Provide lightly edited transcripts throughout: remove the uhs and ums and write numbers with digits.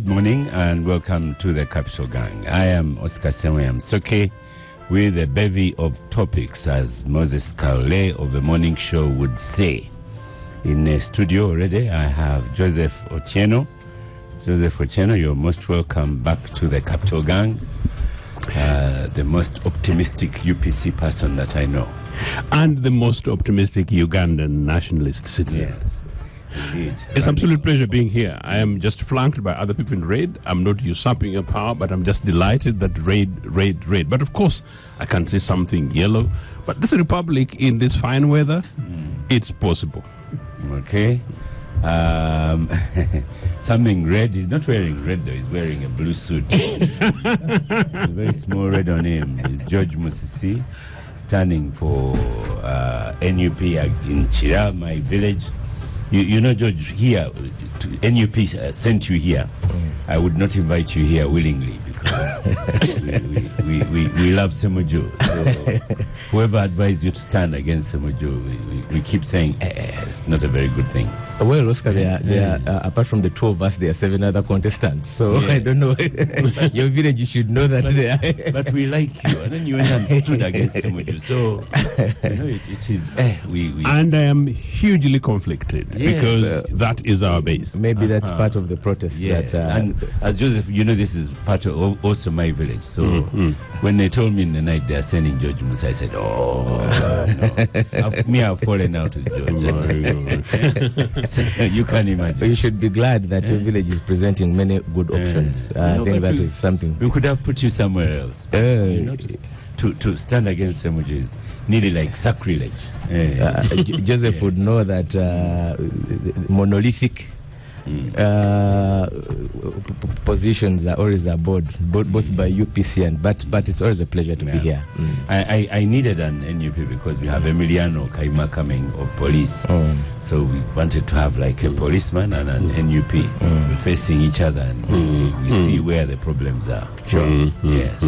Good morning and welcome to the Capital Gang. I am Oscar Samuel Msoke with a bevy of topics, as Moses Kaole of the morning show would say. In the studio already, I have Joseph Otieno. Joseph Otieno, you're most welcome back to the Capital Gang. The most optimistic UPC person that I know. And the most optimistic Ugandan nationalist citizen. Yes. Indeed. It's an absolute pleasure being here. I am just flanked by other people in raid. I'm not usurping your power, but I'm just delighted that raid. But of course, I can see something yellow. But this republic in this fine weather, it's possible. Okay. Something red. He's not wearing red though. He's wearing a blue suit. A very small red on him. Is George Musisi, standing for NUP in Chira, my village. You know, George, here, NUP sent you here. I would not invite you here willingly because we love Semojo. So whoever advised you to stand against Semojo, we keep saying it's not a very good thing. Well, Oscar, there are apart from the two of us, there are 7 other contestants. So I don't know. Your village, you should know that they are. But we like you. And then you went and stood against Semojo. So, you know, it is... And I am hugely conflicted because that is our base. Maybe that's part of the protest. Yes. And as Joseph, you know, this is part of also my village. So when they told me in the night they are sending George Musa, I said, no. I've fallen out with George. So you can imagine. You should be glad that your village is presenting many good options. I think that is something. We could have put you somewhere else. But, you know, to stand against Semojo is nearly like sacrilege. Joseph would know that monolithic positions are always aboard, both by UPC and but it's always a pleasure to be here. I needed an NUP because we have Emiliano Kaima coming of police, so we wanted to have like a policeman and an NUP facing each other, and we see where the problems are. Sure. Yes.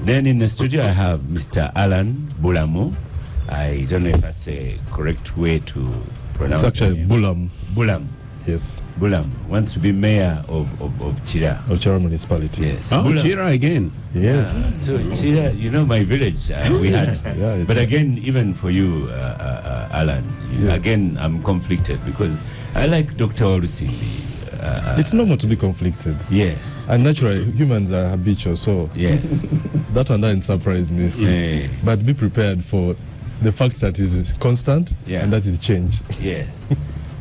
Then in the studio I have Mr. Alan Bulamu. I don't know if that's a correct way to pronounce it. It's actually Bulam. Bulam. Yes. Bulam wants to be mayor of Chira. Of Chira municipality. Yes. Oh, Bulam. Chira again. Yes. So Chira, you know, my village, we had. But again, even for you, Alan, again, I'm conflicted because I like Dr. Olusimbi. It's normal to be conflicted. Yes. And naturally, humans are habitual, so yes. that one doesn't surprise me. Yeah. But be prepared for the fact that is constant and that is change. Yes.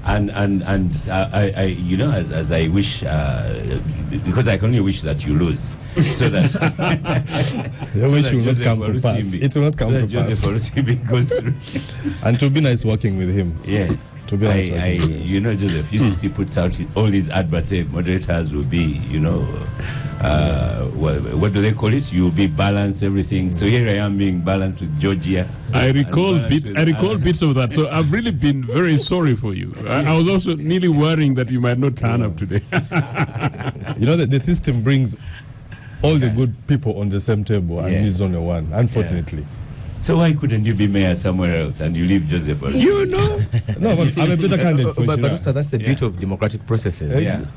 And I you know, as I wish, because I can only wish that you lose, so that your wish will not come to pass. It will not come to pass. Joseph goes through. And it will be nice working with him. Yes. To be nice you know, Joseph, UCC puts out all these adverts, moderators will be, you know, what do they call it? You'll be balanced, everything. So here I am being balanced with Georgia. I recall bits of that. So I've really been very sorry for you. I was also nearly worrying that you might not turn up today. You know that the system brings all the good people on the same table and needs only one, unfortunately. Yeah. So why couldn't you be mayor somewhere else and you leave Joseph? You know? No, but I'm a better candidate for But that's the beauty of democratic processes.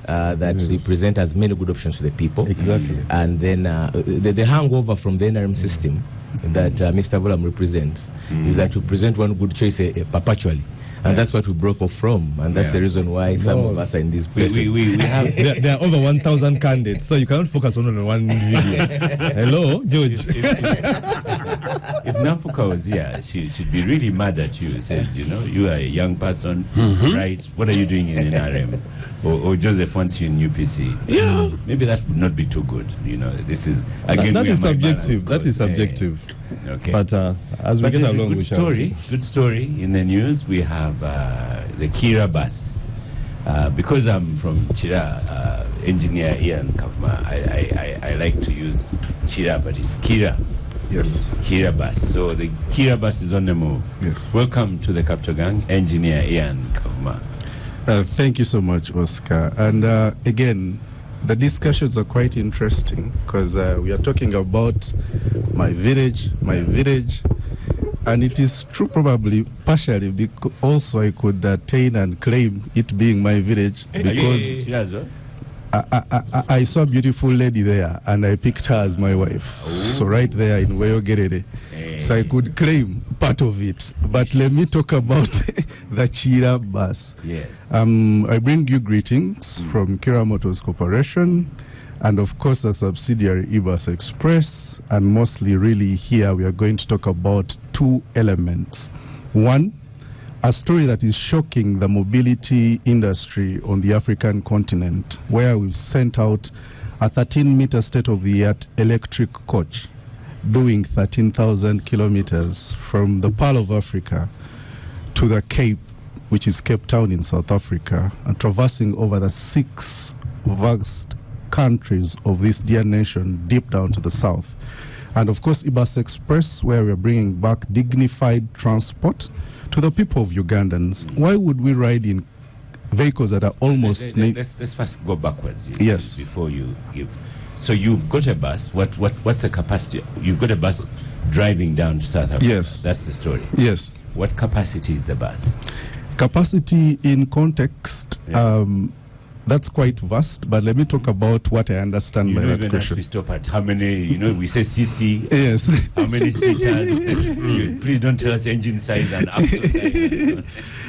That we present as many good options to the people. Exactly. And then the hangover from the NRM system that Mr. Bulam represents is that we present one good choice perpetually. And that's what we broke off from, and that's the reason why some of us are in these places. We have there are over 1,000 candidates, so you cannot focus on one video. Hello, George. If Nafuka was here, she should be really mad at you. Says, you know, you are a young person, right? What are you doing in NRM? Or Joseph wants you in UPC. Yeah. Maybe that would not be too good. You know, this is again. That is subjective. That is subjective. Okay. But as we get along, we shall. Good story in the news. We have the Kira bus. Because I'm from Chira, engineer Ian Kafma, I like to use Chira, but it's Kira. Yes. Kira bus. So the Kira bus is on the move. Yes. Welcome to the Capital Gang, engineer Ian Kafma. Thank you so much, Oscar. And again, the discussions are quite interesting because we are talking about my village, and it is true probably partially because also I could attain and claim it being my village because I saw a beautiful lady there, and I picked her as my wife. So right there in Weyogerere. So I could claim part of it. But let me talk about the Chira bus. Yes. I bring you greetings from Kira Motors Corporation, and of course a subsidiary Ibas Express. And mostly really here we are going to talk about two elements. One, a story that is shocking the mobility industry on the African continent, where we've sent out a 13-meter state-of-the-art electric coach doing 13,000 kilometers from the Pearl of Africa to the Cape, which is Cape Town in South Africa, and traversing over the 6 vast countries of this dear nation deep down to the south. And of course, Ibas Express, where we're bringing back dignified transport to the people of Ugandans. Why would we ride in vehicles that are almost... Let's first go backwards. Yes. Before you give. So you've got a bus. What's the capacity? You've got a bus driving down to South Africa. Yes. That's the story. Yes. What capacity is the bus? Capacity in context, that's quite vast, but let me talk about what I understand by that question. We stop at how many, we say CC. Yes. How many seaters? Please don't tell us engine size and axle size.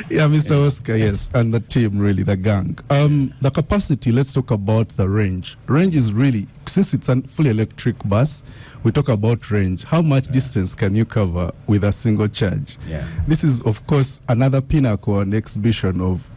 Yeah, Mr. Oscar, yes, and the team, really, the gang. The capacity, let's talk about the range. Range is really, since it's a fully electric bus, we talk about range. How much distance can you cover with a single charge? Yeah. This is, of course, another pinnacle and exhibition of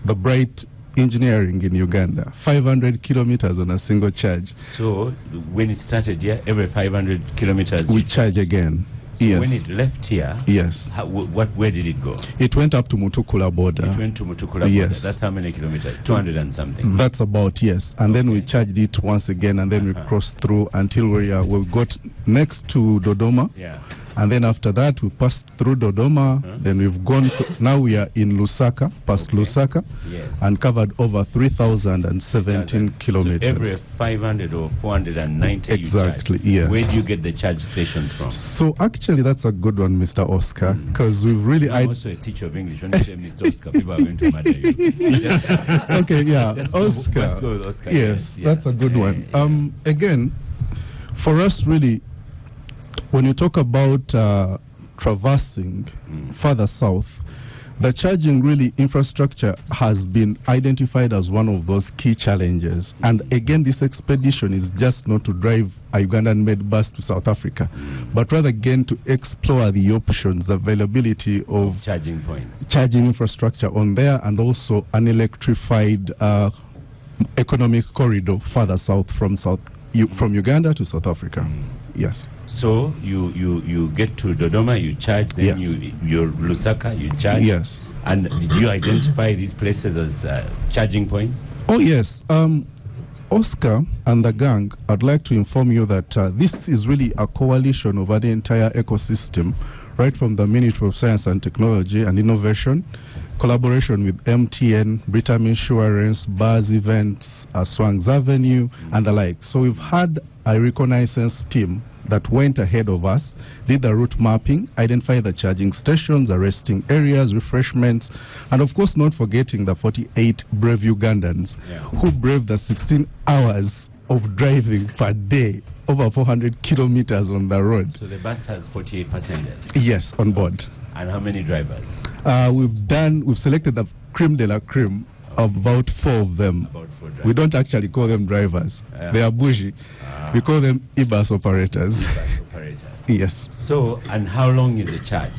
the bright engineering in Uganda. 500 kilometers on a single charge. So when it started here, every 500 kilometers we charge again. So yes. When it left here, yes. Where did it go? It went up to Mutukula border. It went to Mutukula border. Yes. That's how many kilometers? 200 and something. That's about, yes. And then we charged it once again, and then we crossed through until we got next to Dodoma. Yeah. And then after that, we passed through Dodoma. Then we've gone, now we are in Lusaka, past Lusaka, yes. and covered over 3,017 kilometers. So every 500 or 490 exactly, you charge. yes. Where do you get the charge stations from? So actually, that's a good one, Mr. Oscar, because we've really... I'm also a teacher of English. When you say Mr. Oscar, people are going to murder you. Okay, yeah, Oscar. Let's go with Oscar. Yes, Yeah. that's a good one. Again, for us, really, when you talk about traversing further south, the charging really infrastructure has been identified as one of those key challenges. And again, this expedition is just not to drive a Ugandan-made bus to South Africa, but rather again to explore the options, the availability of charging points, charging infrastructure on there, and also an electrified economic corridor further south from Uganda to South Africa. Yes. So you get to Dodoma, you charge, then yes. you're Lusaka, you charge. Yes. And did you identify these places as charging points? Oh, yes. Oscar and the gang, I'd like to inform you that this is really a coalition over the entire ecosystem, right from the Ministry of Science and Technology and Innovation, collaboration with MTN, Britam Insurance, Buzz Events, Swangs Avenue, and the like. So we've had a reconnaissance team that went ahead of us, did the route mapping, identified the charging stations, the resting areas, refreshments, and of course not forgetting the 48 brave Ugandans who braved the 16 hours of driving per day, over 400 kilometers on the road. So the bus has 48 passengers? Yes, on board. And how many drivers? We've selected the creme de la creme, about 4 of them. About 4 drivers. We don't actually call them drivers. They are bougie. We call them Ibas operators. Bus operators. Yes. So, and how long is the charge?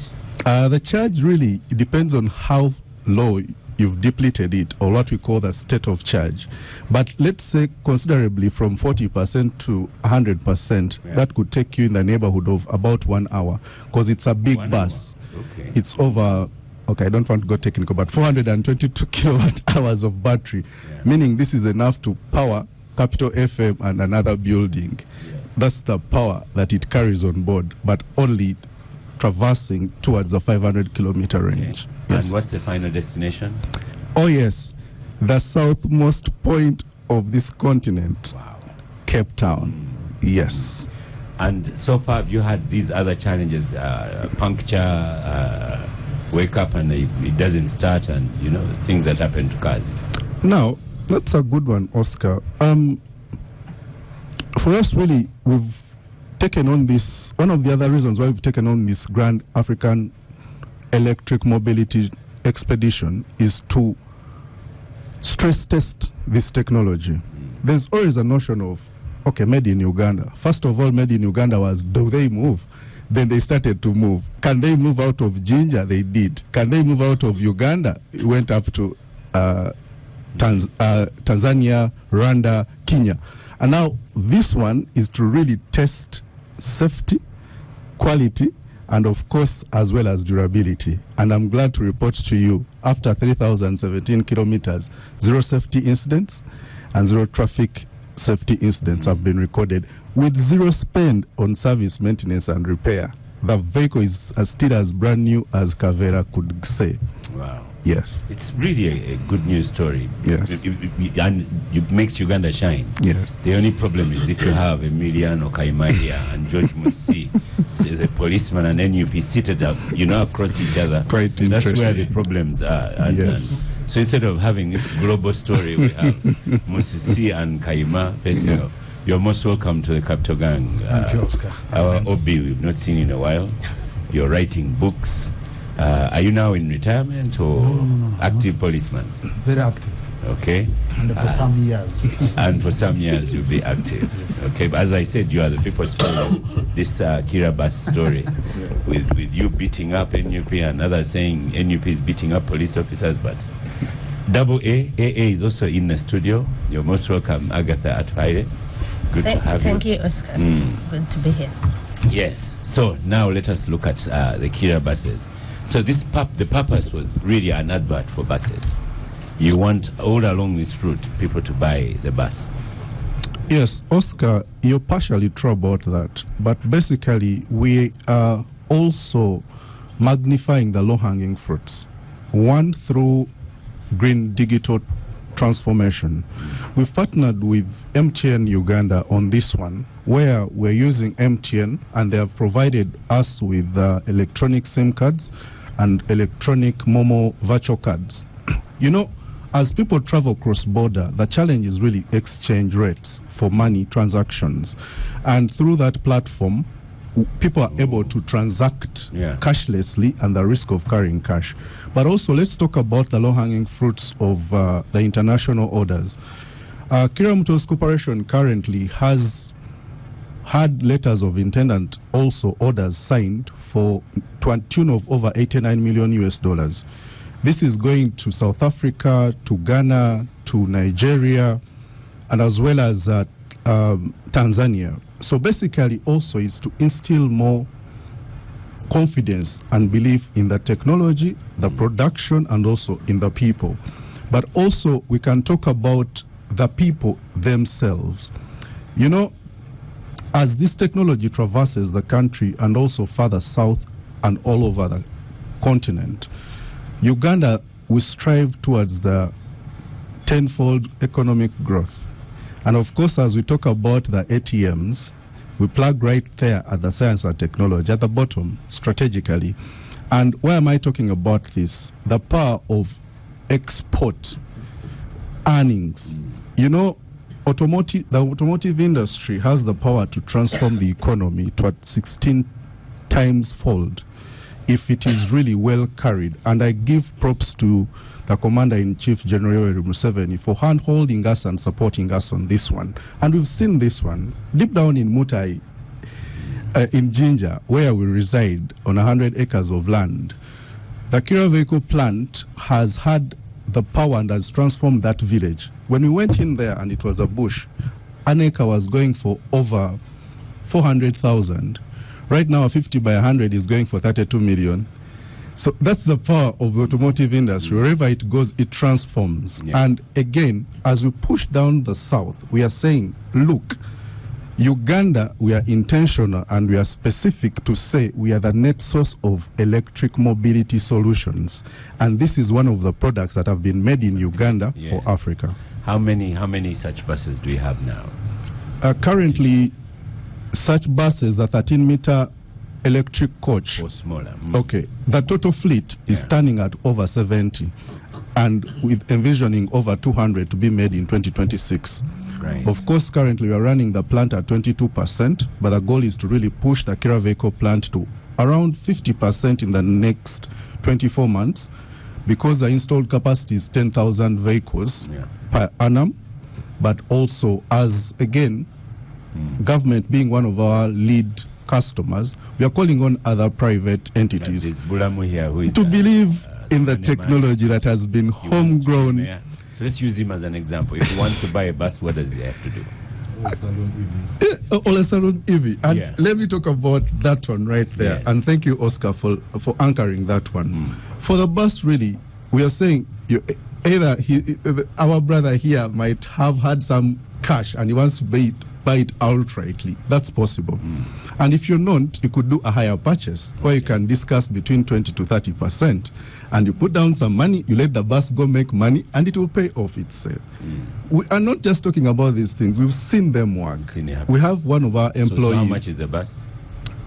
The charge really depends on how low you've depleted it, or what we call the state of charge. But let's say considerably from 40% to 100%, that could take you in the neighborhood of about 1 hour, because it's a big bus. Okay. It's over, I don't want to go technical, but 422 kilowatt hours of battery, meaning this is enough to power Capital FM and another building. That's the power that it carries on board, but only traversing towards the 500 kilometer range. Yes. And what's the final destination? Oh yes, the southmost point of this continent. Wow. Cape Town. Yes. And so far, have you had these other challenges? Puncture, wake up and it doesn't start, and things that happen to cars? Now, That's a good one, Oscar. For us, really, we've taken on this. One of the other reasons why we've taken on this Grand African Electric Mobility Expedition is to stress test this technology. There's always a notion of, okay, made in Uganda. First of all, made in Uganda was, do they move? Then they started to move. Can they move out of Jinja? They did. Can they move out of Uganda? It went up to Tanzania, Rwanda, Kenya. And now this one is to really test safety, quality, and of course, as well as durability. And I'm glad to report to you, after 3,017 kilometers, 0 safety incidents and 0 traffic safety incidents have been recorded, with 0 spend on service, maintenance, and repair. The vehicle is still as brand new as Kavera could say. Wow. Yes. It's really a good news story. Yes. And it makes Uganda shine. Yes. The only problem is if you have Emiliano Kaimadia and George Musi, the policeman and NUP seated up, across each other. Quite That's interesting. where the problems are. Yes. So instead of having this global story, we have Musisi and Kaima facing off. You're most welcome to the Capital Gang. Thank you, Oscar. Our Obi, we've not seen in a while. You're writing books. Are you now in retirement or No. active policeman? Very active. Okay. And for some years. And for some years you'll be active. Okay, but as I said, you are the people spelling this Kirabas story with you beating up NUP and others saying NUP is beating up police officers, but AA is also in the studio. You're most welcome, Agatha Atwaire. Good to have you. Thank you, Oscar. Good to be here. Yes. So now let us look at the Kira buses. So the purpose was really an advert for buses. You want all along this route people to buy the bus. Yes, Oscar, you're partially true about that. But basically, we are also magnifying the low-hanging fruits. One, through green digital transformation. We've partnered with MTN Uganda on this one, where we're using MTN, and they have provided us with electronic SIM cards and electronic Momo virtual cards. As people travel cross-border, the challenge is really exchange rates for money transactions. And through that platform, people are able to transact cashlessly and the risk of carrying cash. But also, let's talk about the low-hanging fruits of the international orders. Kira Motors Corporation currently has had letters of intent and also orders signed to a tune of over $89 million. This is going to South Africa, to Ghana, to Nigeria, and as well as Tanzania. So basically also is to instill more confidence and belief in the technology, the production, and also in the people. But also we can talk about the people themselves. As this technology traverses the country and also further south and all over the continent, Uganda will strive towards the tenfold economic growth. And of course, as we talk about the ATMs, we plug right there at the science and technology, at the bottom, strategically. And why am I talking about this? The power of export earnings. The automotive industry has the power to transform the economy to a 16 times fold if it is really well carried. And I give props to the Commander-in-Chief, General Yoweri Museveni, for hand-holding us and supporting us on this one. And we've seen this one deep down in Mutai, in Jinja, where we reside on 100 acres of land. The Kira vehicle plant has had the power and has transformed that village. When we went in there and it was a bush, an acre was going for over 400,000. Right now, a 50 by 100 is going for 32 million. So that's the power of the automotive industry. Wherever it goes, it transforms. Yeah. And again, as we push down the south, we are saying, look, Uganda, we are intentional and we are specific to say we are the net source of electric mobility solutions. And this is one of the products that have been made in Uganda for Africa. How many such buses do we have now? Currently, such buses, a 13-meter electric coach. Or smaller. Okay. The total fleet is standing at over 70. and with envisioning over 200 to be made in 2026. Right. Of course, currently we are running the plant at 22%, but the goal is to really push the Kira vehicle plant to around 50% in the next 24 months, because the installed capacity is 10,000 vehicles per annum, but also as, again, government being one of our lead customers, we are calling on other private entities Bulamu here, who is to believe in the Manemane. technology that has been He wants to be homegrown. mayor. So let's use him as an example. If he wants to buy a bus, what does he have to do? Olesalon EV. And Yeah. let me talk about that one right there. Yes. And thank you, Oscar, for anchoring that one. For the bus, really, we are saying either our brother here might have had some cash and he wants to buy it outrightly. That's possible. And if you're not, you could do a higher purchase where you can discuss between 20 to 30%. And you put down some money, you let the bus go make money, and it will pay off itself. We are not just talking about these things. We've seen them work. Seen it happen. We have one of our employees. So how much is the bus?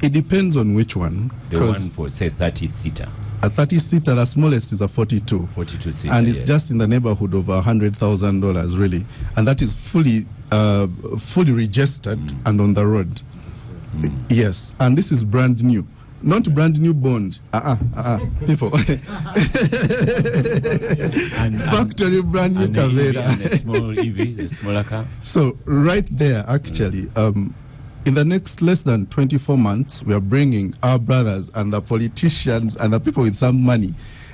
It depends on which one. The one 'cause for, say, 30-seater. a 30-seater, the smallest is a 42. 42-seater, And it's yes. just in the neighborhood of $100,000, really. And that is fully registered and on the road. Yes, and this is brand new. Not brand new bond. People. Factory brand new And the EV Kavera. and the small EV, the smaller car. So right there, actually, in the next less than 24 months, we are bringing our brothers and the politicians and the people with some money,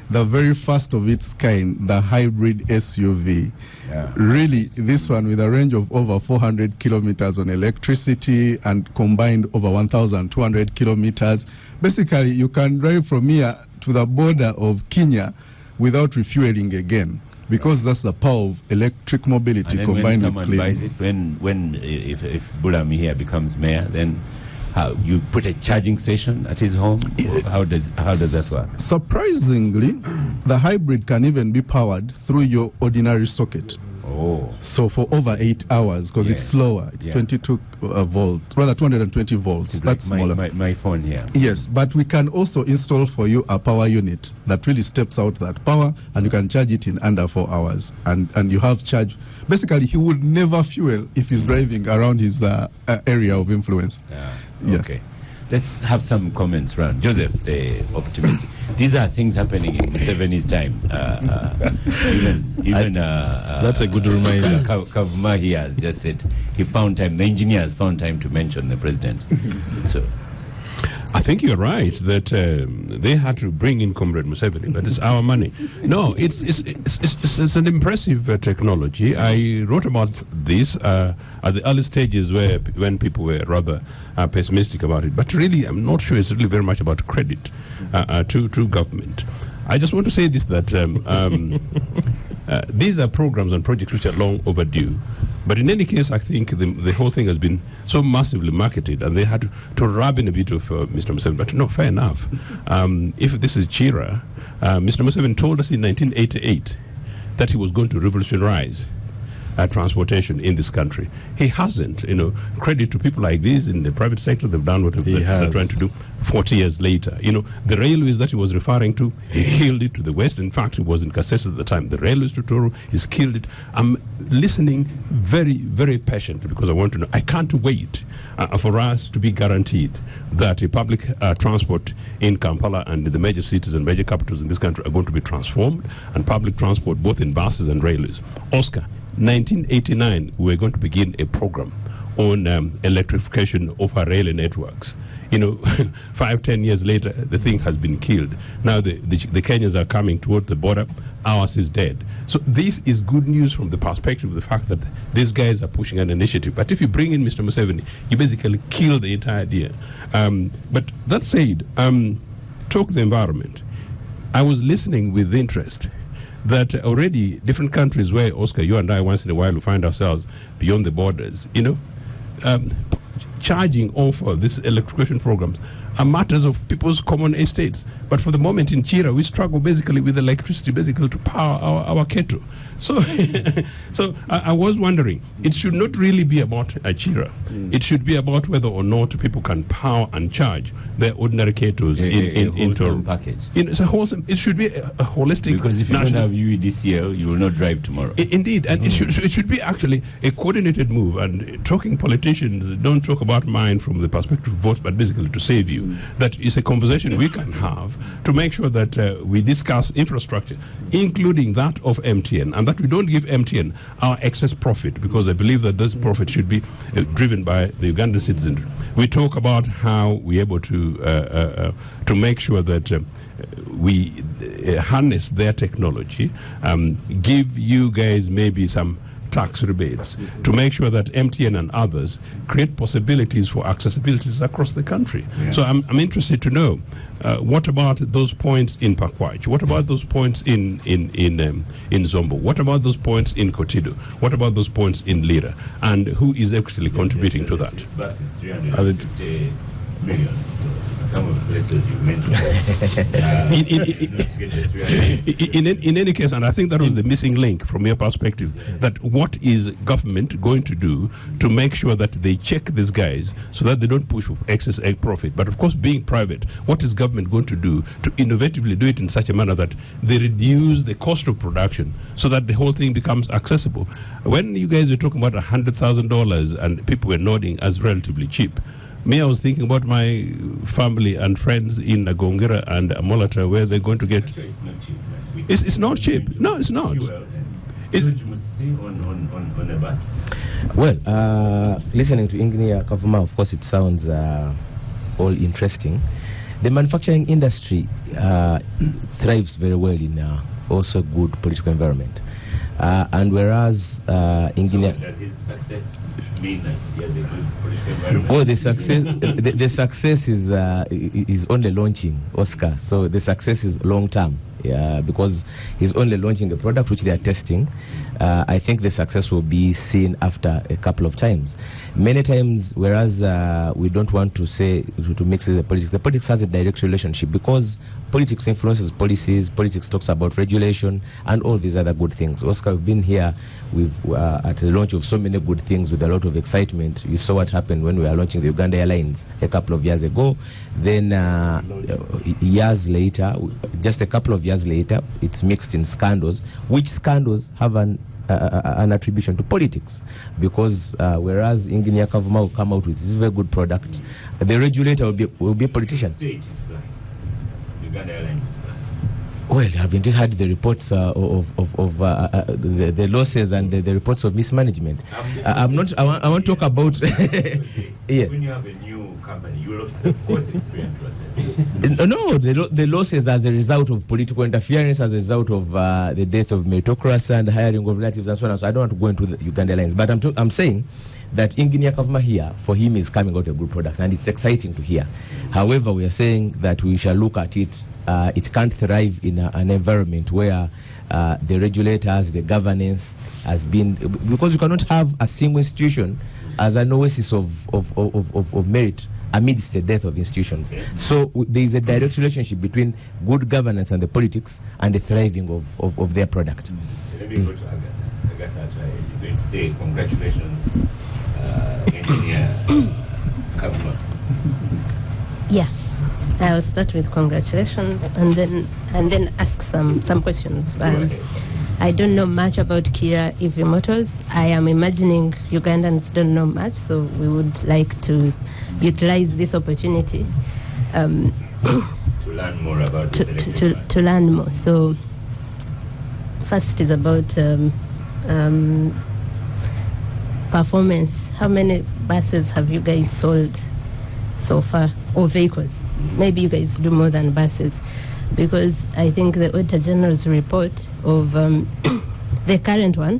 the very first of its kind, the hybrid SUV. Yeah. Really, this one with a range of over 400 kilometers on electricity and combined over 1,200 kilometers. Basically, you can drive from here to the border of Kenya without refueling again, because that's the power of electric mobility And then when combined with someone clean. buys it, if Bulami here becomes mayor, then how you put a charging station at his home? Or how does that work? Surprisingly, the hybrid can even be powered through your ordinary socket. Oh, So for over 8 hours, because it's Yeah. slower, it's Yeah. 22 volts, rather 220 volts. it's That's like smaller. my phone here. Yes, but we can also install for you a power unit that really steps out that power, and you can charge it in under 4 hours. And you have charge. Basically, he would never fuel if he's driving around his area of influence. Yes. Okay. Let's have some comments round. Joseph, the optimist. These are things happening in Museveni's time. That's a good reminder. Kavuma here has just said he found time. The engineers found time to mention the president. So I think you're right that they had to bring in Comrade Museveni, but it's our money. No, it's an impressive technology. I wrote about this at the early stages when people were rather pessimistic about it. But really, I'm not sure it's really very much about credit to government. I just want to say this, that these are programs and projects which are long overdue. But in any case, I think the whole thing has been so massively marketed, and they had to rub in a bit of Mr. Museveni. But no, fair enough. If this is Chira, Mr. Museveni told us in 1988 that he was going to revolutionize transportation in this country. He hasn't. Credit to people like these in the private sector. They've done what they're trying to do 40 years later. The railways that he was referring to, he killed it to the west. In fact, it was in Kasese at the time. The railways to Toro, he's killed it. I'm listening very, very patiently because I want to know. I can't wait for us to be guaranteed that a public transport in Kampala and the major cities and major capitals in this country are going to be transformed, and public transport both in buses and railways. Oscar, 1989, we were going to begin a program on electrification of our rail networks. 5-10 years later, the thing has been killed. Now the Kenyans are coming toward the border. Ours is dead. So this is good news from the perspective of the fact that these guys are pushing an initiative. But if you bring in Mr. Museveni, you basically kill the entire idea. But that said, talk the environment. I was listening with interest that already different countries where, Oscar, you and I once in a while we find ourselves beyond the borders, charging off these electrification programs are matters of people's common estates. But for the moment in Chira, we struggle basically with electricity, basically to power our kettle. So, so I was wondering, it should not really be about Chira. It should be about whether or not people can power and charge their ordinary kettles in package. It's a wholesome. It should be a holistic. Because if you don't have UEDCL, you will not drive tomorrow. Indeed, and it should be actually a coordinated move. And talking politicians, don't talk about mine from the perspective of votes, but basically to save you. That is a conversation we can have to make sure that we discuss infrastructure, including that of MTN, and that we don't give MTN our excess profit, because I believe that this profit should be driven by the Ugandan citizen. We talk about how we're able to make sure that we harness their technology, give you guys maybe some tax rebates to make sure that MTN and others create possibilities for accessibilities across the country. Yeah. So I'm interested to know what about those points in Pakwach? What about those points in Zombo? What about those points in Kotido? What about those points in Lira? And who is actually contributing to that? This bus is 350 million. So some of the places you mentioned. In any case, and I think that was the missing link from your perspective, that what is government going to do to make sure that they check these guys so that they don't push for excess egg profit? But of course, being private, what is government going to do to innovatively do it in such a manner that they reduce the cost of production so that the whole thing becomes accessible? When you guys were talking about $100,000 and people were nodding as relatively cheap, me, I was thinking about my family and friends in Gongera and Molata, where they're going to get. Actually, it's not cheap. It's not cheap. No, it's not. Is it you must see on a bus? Well, listening to Engineer Kavuma, of course, it sounds all interesting. The manufacturing industry thrives very well in also good political environment, and whereas Engineer. So does his success mean that he has a good political environment? Well, the success is only launching, Oscar. So the success is long term. Yeah, because he's only launching the product which they are testing. I think the success will be seen after a couple of times. Many times, whereas we don't want to say to mix the politics has a direct relationship, because politics influences policies, politics talks about regulation and all these other good things. Oscar, we've been here at the launch of so many good things with a lot of excitement. You saw what happened when we were launching the Uganda Airlines a couple of years ago. Then years later, just a couple of years later, it's mixed in scandals, which scandals have an attribution to politics, because whereas Engineer Kavuma will come out with this very good product, the regulator will be a politician. Say it is flying. Uganda Airlines is flying. Well, haven't you heard the reports of the losses and the reports of mismanagement? I want to talk about. Yeah. When you have a new company, you will of course experience losses. No, the losses as a result of political interference, as a result of the death of meritocracy and hiring of relatives and so on. So I don't want to go into the Uganda Airlines, but I'm saying that Engineer Kavuma here, for him, is coming out a good product, and it's exciting to hear. However, we are saying that we shall look at it. It can't thrive in an environment where the regulators, the governance has been, because you cannot have a single institution as an oasis of merit amidst the death of institutions. So there is a direct relationship between good governance and the politics and the thriving of their product. Let me go to Agatha. You're going to say congratulations, Engineer Kavuma. Yeah, I'll start with congratulations and then ask some questions. I don't know much about Kira EV Motors. I am imagining Ugandans don't know much, so we would like to utilize this opportunity to learn more about this to learn more. So first is about performance. How many buses have you guys sold so far, or vehicles? Maybe you guys do more than buses, because I think the Auditor General's report of the current one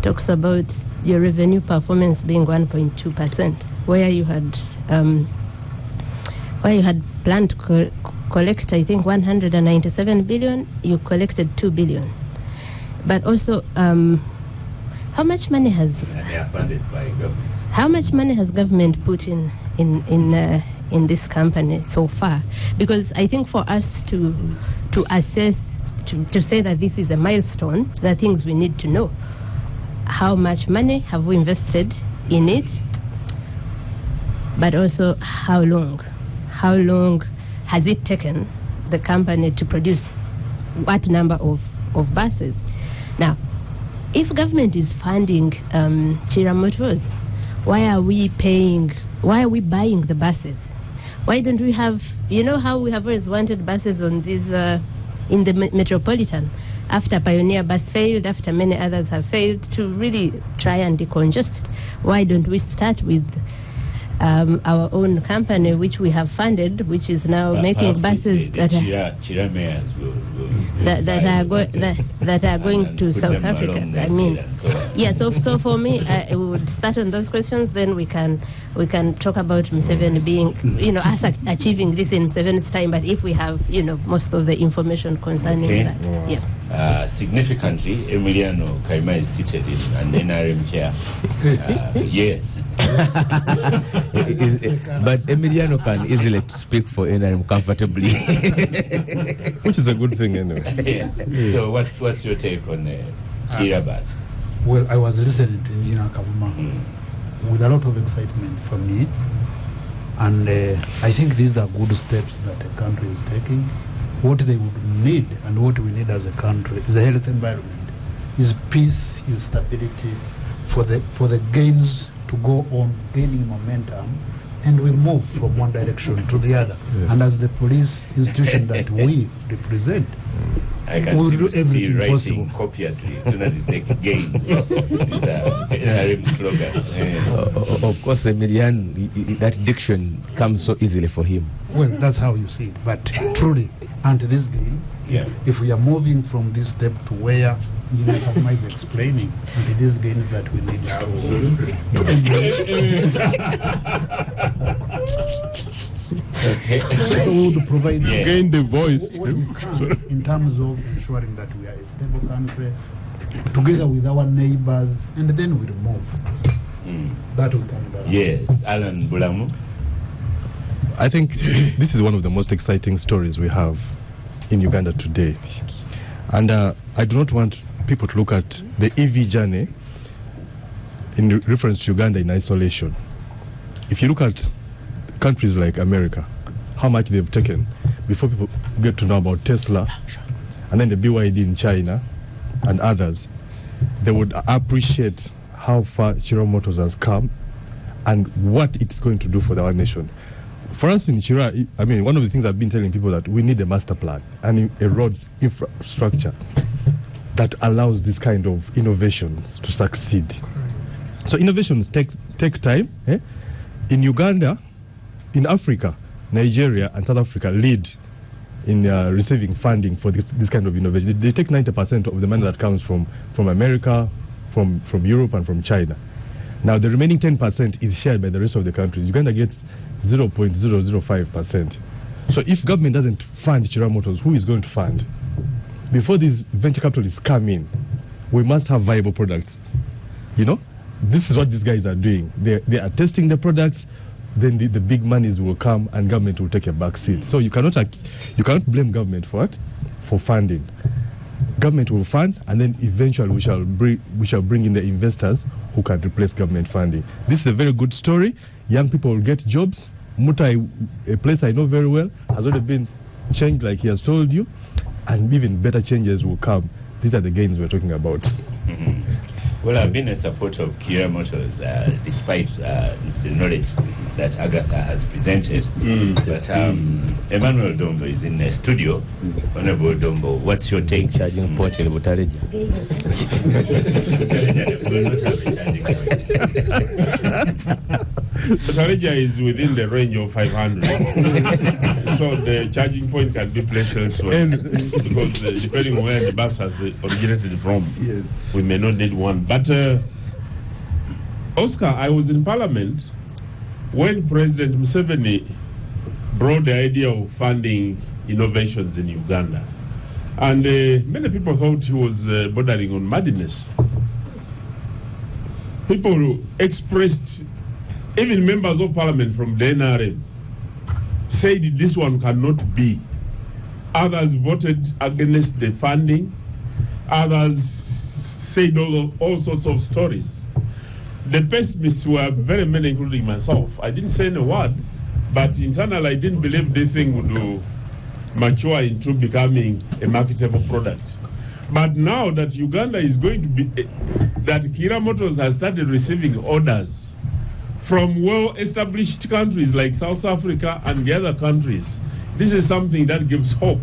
talks about your revenue performance being 1.2%, where you had planned to collect, I think, 197 billion. You collected 2 billion. But also, how much money has they are funded by government? How much money has government put in in this company so far? Because I think for us to assess, to say that this is a milestone, there are things we need to know. How much money have we invested in it? But also, how long? How long has it taken the company to produce what number of buses? Now, if government is funding Chira Motors, why are we buying the buses? Why don't we have, you know how we have always wanted buses on these, in the metropolitan, after Pioneer Bus failed, after many others have failed, to really try and decongest. Why don't we start with our own company, which we have funded, which is now making buses that are going to South Africa. I mean, yeah. So for me, we would start on those questions. Then we can talk about Museveni being, us achieving this in Museveni's time. But if we have, most of the information concerning that, yeah. Significantly, Emiliano Kaima is seated in an NRM chair. Yes. But Emiliano can easily speak for NRM comfortably. Which is a good thing anyway. Yes. So what's your take on Kira Bus? Well, I was listening to Engineer Kavuma with a lot of excitement for me. And I think these are good steps that the country is taking. What they would need and what we need as a country is a health environment, is peace, is stability, for the gains to go on gaining momentum, and we move from one direction to the other. Yeah. And as the police institution that we represent, I can we'll do everything writing possible. Copiously as soon as you say gains. These are NRM slogans. Of course, Emiliano, that diction comes so easily for him. Well, that's how you see it. But truly, unto these gains, if we are moving from this step to where Kavuma is explaining, unto these gains that we need so we would provide gain the voice what we can in terms of ensuring that we are a stable country, together with our neighbors, and then we'll move. That will come down. Yes, Alan Bulamu. I think this is one of the most exciting stories we have in Uganda today. And I do not want people to look at the EV journey in reference to Uganda in isolation. If you look at countries like America, how much they've taken before people get to know about Tesla, and then the BYD in China and others, they would appreciate how far Chira Motors has come and what it's going to do for our nation. For us in Chira, one of the things I've been telling people that we need a master plan and a roads infrastructure that allows this kind of innovations to succeed. So innovations take time. In Uganda, in Africa, Nigeria and South Africa lead in receiving funding for this kind of innovation. They take 90% of the money that comes from America, from Europe and from China. Now the remaining 10% is shared by the rest of the countries. Uganda gets 0.005%. So if government doesn't fund Chira Motors, who is going to fund? Before these venture capitalists come in, we must have viable products. This is what these guys are doing. They are testing the products, then the big monies will come and government will take a back seat. So you cannot blame government for what? For funding. Government will fund, and then eventually we shall bring in the investors who can replace government funding. This is a very good story. Young people will get jobs. Mutai, a place I know very well, has already been changed like he has told you, and even better changes will come. These are the gains we're talking about. Mm-hmm. Well, I've been a supporter of Kira Motors despite the knowledge that Agatha has presented. But Emmanuel Dombo is in the studio. Honorable Dombo, what's your take? Charging point in Butareja. Butareja is within the range of 500. So the charging point can be placed elsewhere. Because depending on where the bus has originated from, we may not need one. But Oscar, I was in Parliament when President Museveni brought the idea of funding innovations in Uganda. And many people thought he was bordering on madness. People expressed, even members of Parliament from the NRM, said this one cannot be. Others voted against the funding. Others said all sorts of stories. The pessimists were very many, including myself. I didn't say any word, but internally I didn't believe this thing would mature into becoming a marketable product. But now that Uganda is going to be, that Kira Motors has started receiving orders from well-established countries like South Africa and the other countries, this is something that gives hope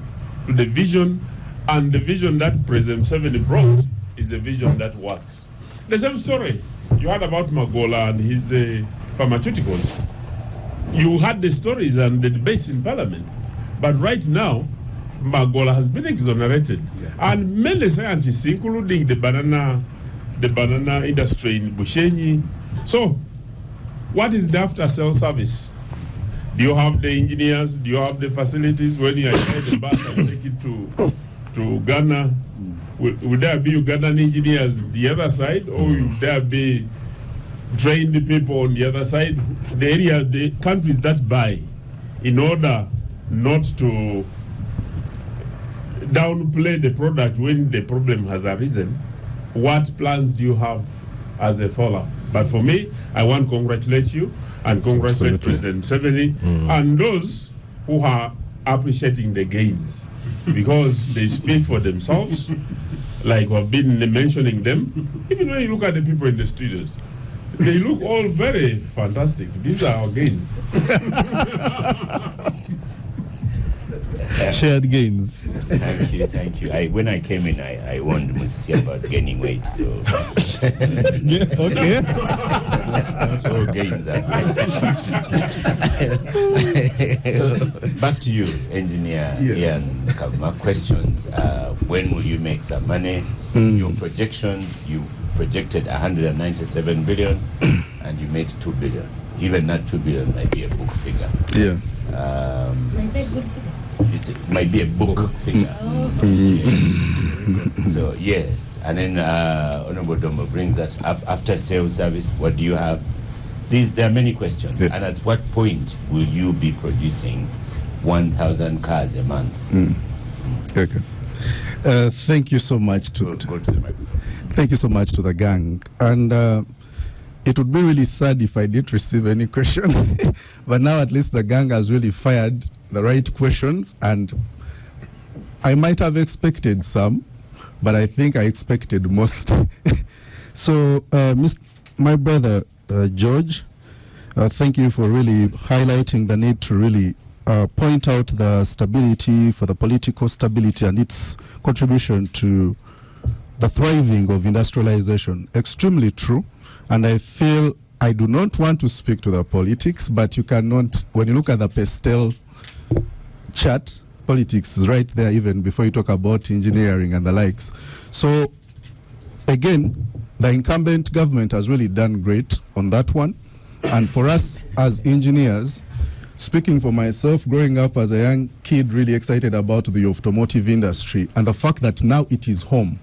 to the vision, and the vision that President Museveni brought is a vision that works. The same story you heard about Magola and his pharmaceuticals. You had the stories and the debates in Parliament, but right now, Magola has been exonerated, and many scientists, including the banana industry in Bushenyi. So, what is the after-sale service? Do you have the engineers? Do you have the facilities? When you inside the bus and take it to Ghana, would there be Ugandan engineers the other side, or would there be trained people on the other side? The countries that buy, in order not to downplay the product when the problem has arisen, what plans do you have as a follower? But for me, I want to congratulate you and congratulate President Museveni and those who are appreciating the gains, because they speak for themselves, like we've been mentioning them. Even when you look at the people in the studios, they look all very fantastic. These are our gains. Shared gains. Thank you. When I came in, I warned Musi about gaining weight, so... Okay. Not all gains are great. So, back to you, Engineer Ian Kavuma. Questions. When will you make some money? Your projections, you projected 197 billion, and you made 2 billion. Even that 2 billion might be a book figure. Yeah. It might be a book figure. So, yes. And then Honorable Dombo brings that after sales service, what do you have? There are many questions. Yeah. And at what point will you be producing 1,000 cars a month? Okay. Thank you so much to go to the microphone. Thank you so much to the gang. And it would be really sad if I didn't receive any question. But now at least the gang has really fired the right questions, and I might have expected some, but I think I expected most. So, my brother George, thank you for really highlighting the need to really point out the stability, for the political stability and its contribution to the thriving of industrialization. Extremely true. And I feel I do not want to speak to the politics, but you cannot, when you look at the pastel chart, politics is right there even before you talk about engineering and the likes. So again, the incumbent government has really done great on that one. And for us as engineers, speaking for myself, growing up as a young kid, really excited about the automotive industry and the fact that now it is home.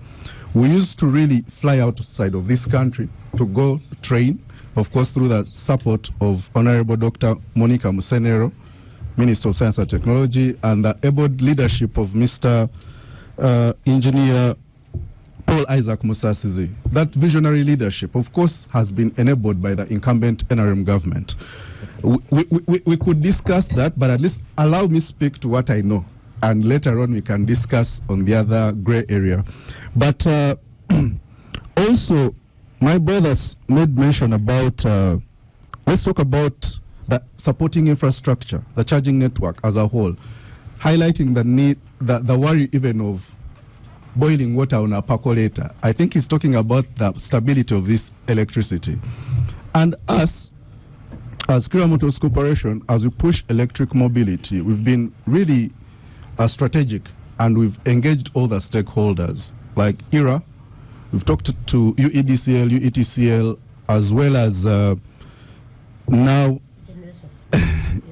We used to really fly outside of this country to go train, of course, through the support of Honorable Dr. Monica Musenero, Minister of Science and Technology, and the able leadership of Mr. Engineer Paul Isaac Musasizi. That visionary leadership, of course, has been enabled by the incumbent NRM government. We could discuss that, but at least allow me speak to what I know, and later on we can discuss on the other gray area. But also, my brothers made mention about, let's talk about the supporting infrastructure, the charging network as a whole, highlighting the need, the worry even of boiling water on a percolator. I think he's talking about the stability of this electricity. And us, as Kira Motors Corporation, as we push electric mobility, we've been really strategic, and we've engaged all the stakeholders, like IRA. We've talked to UEDCL, UETCL, as well as now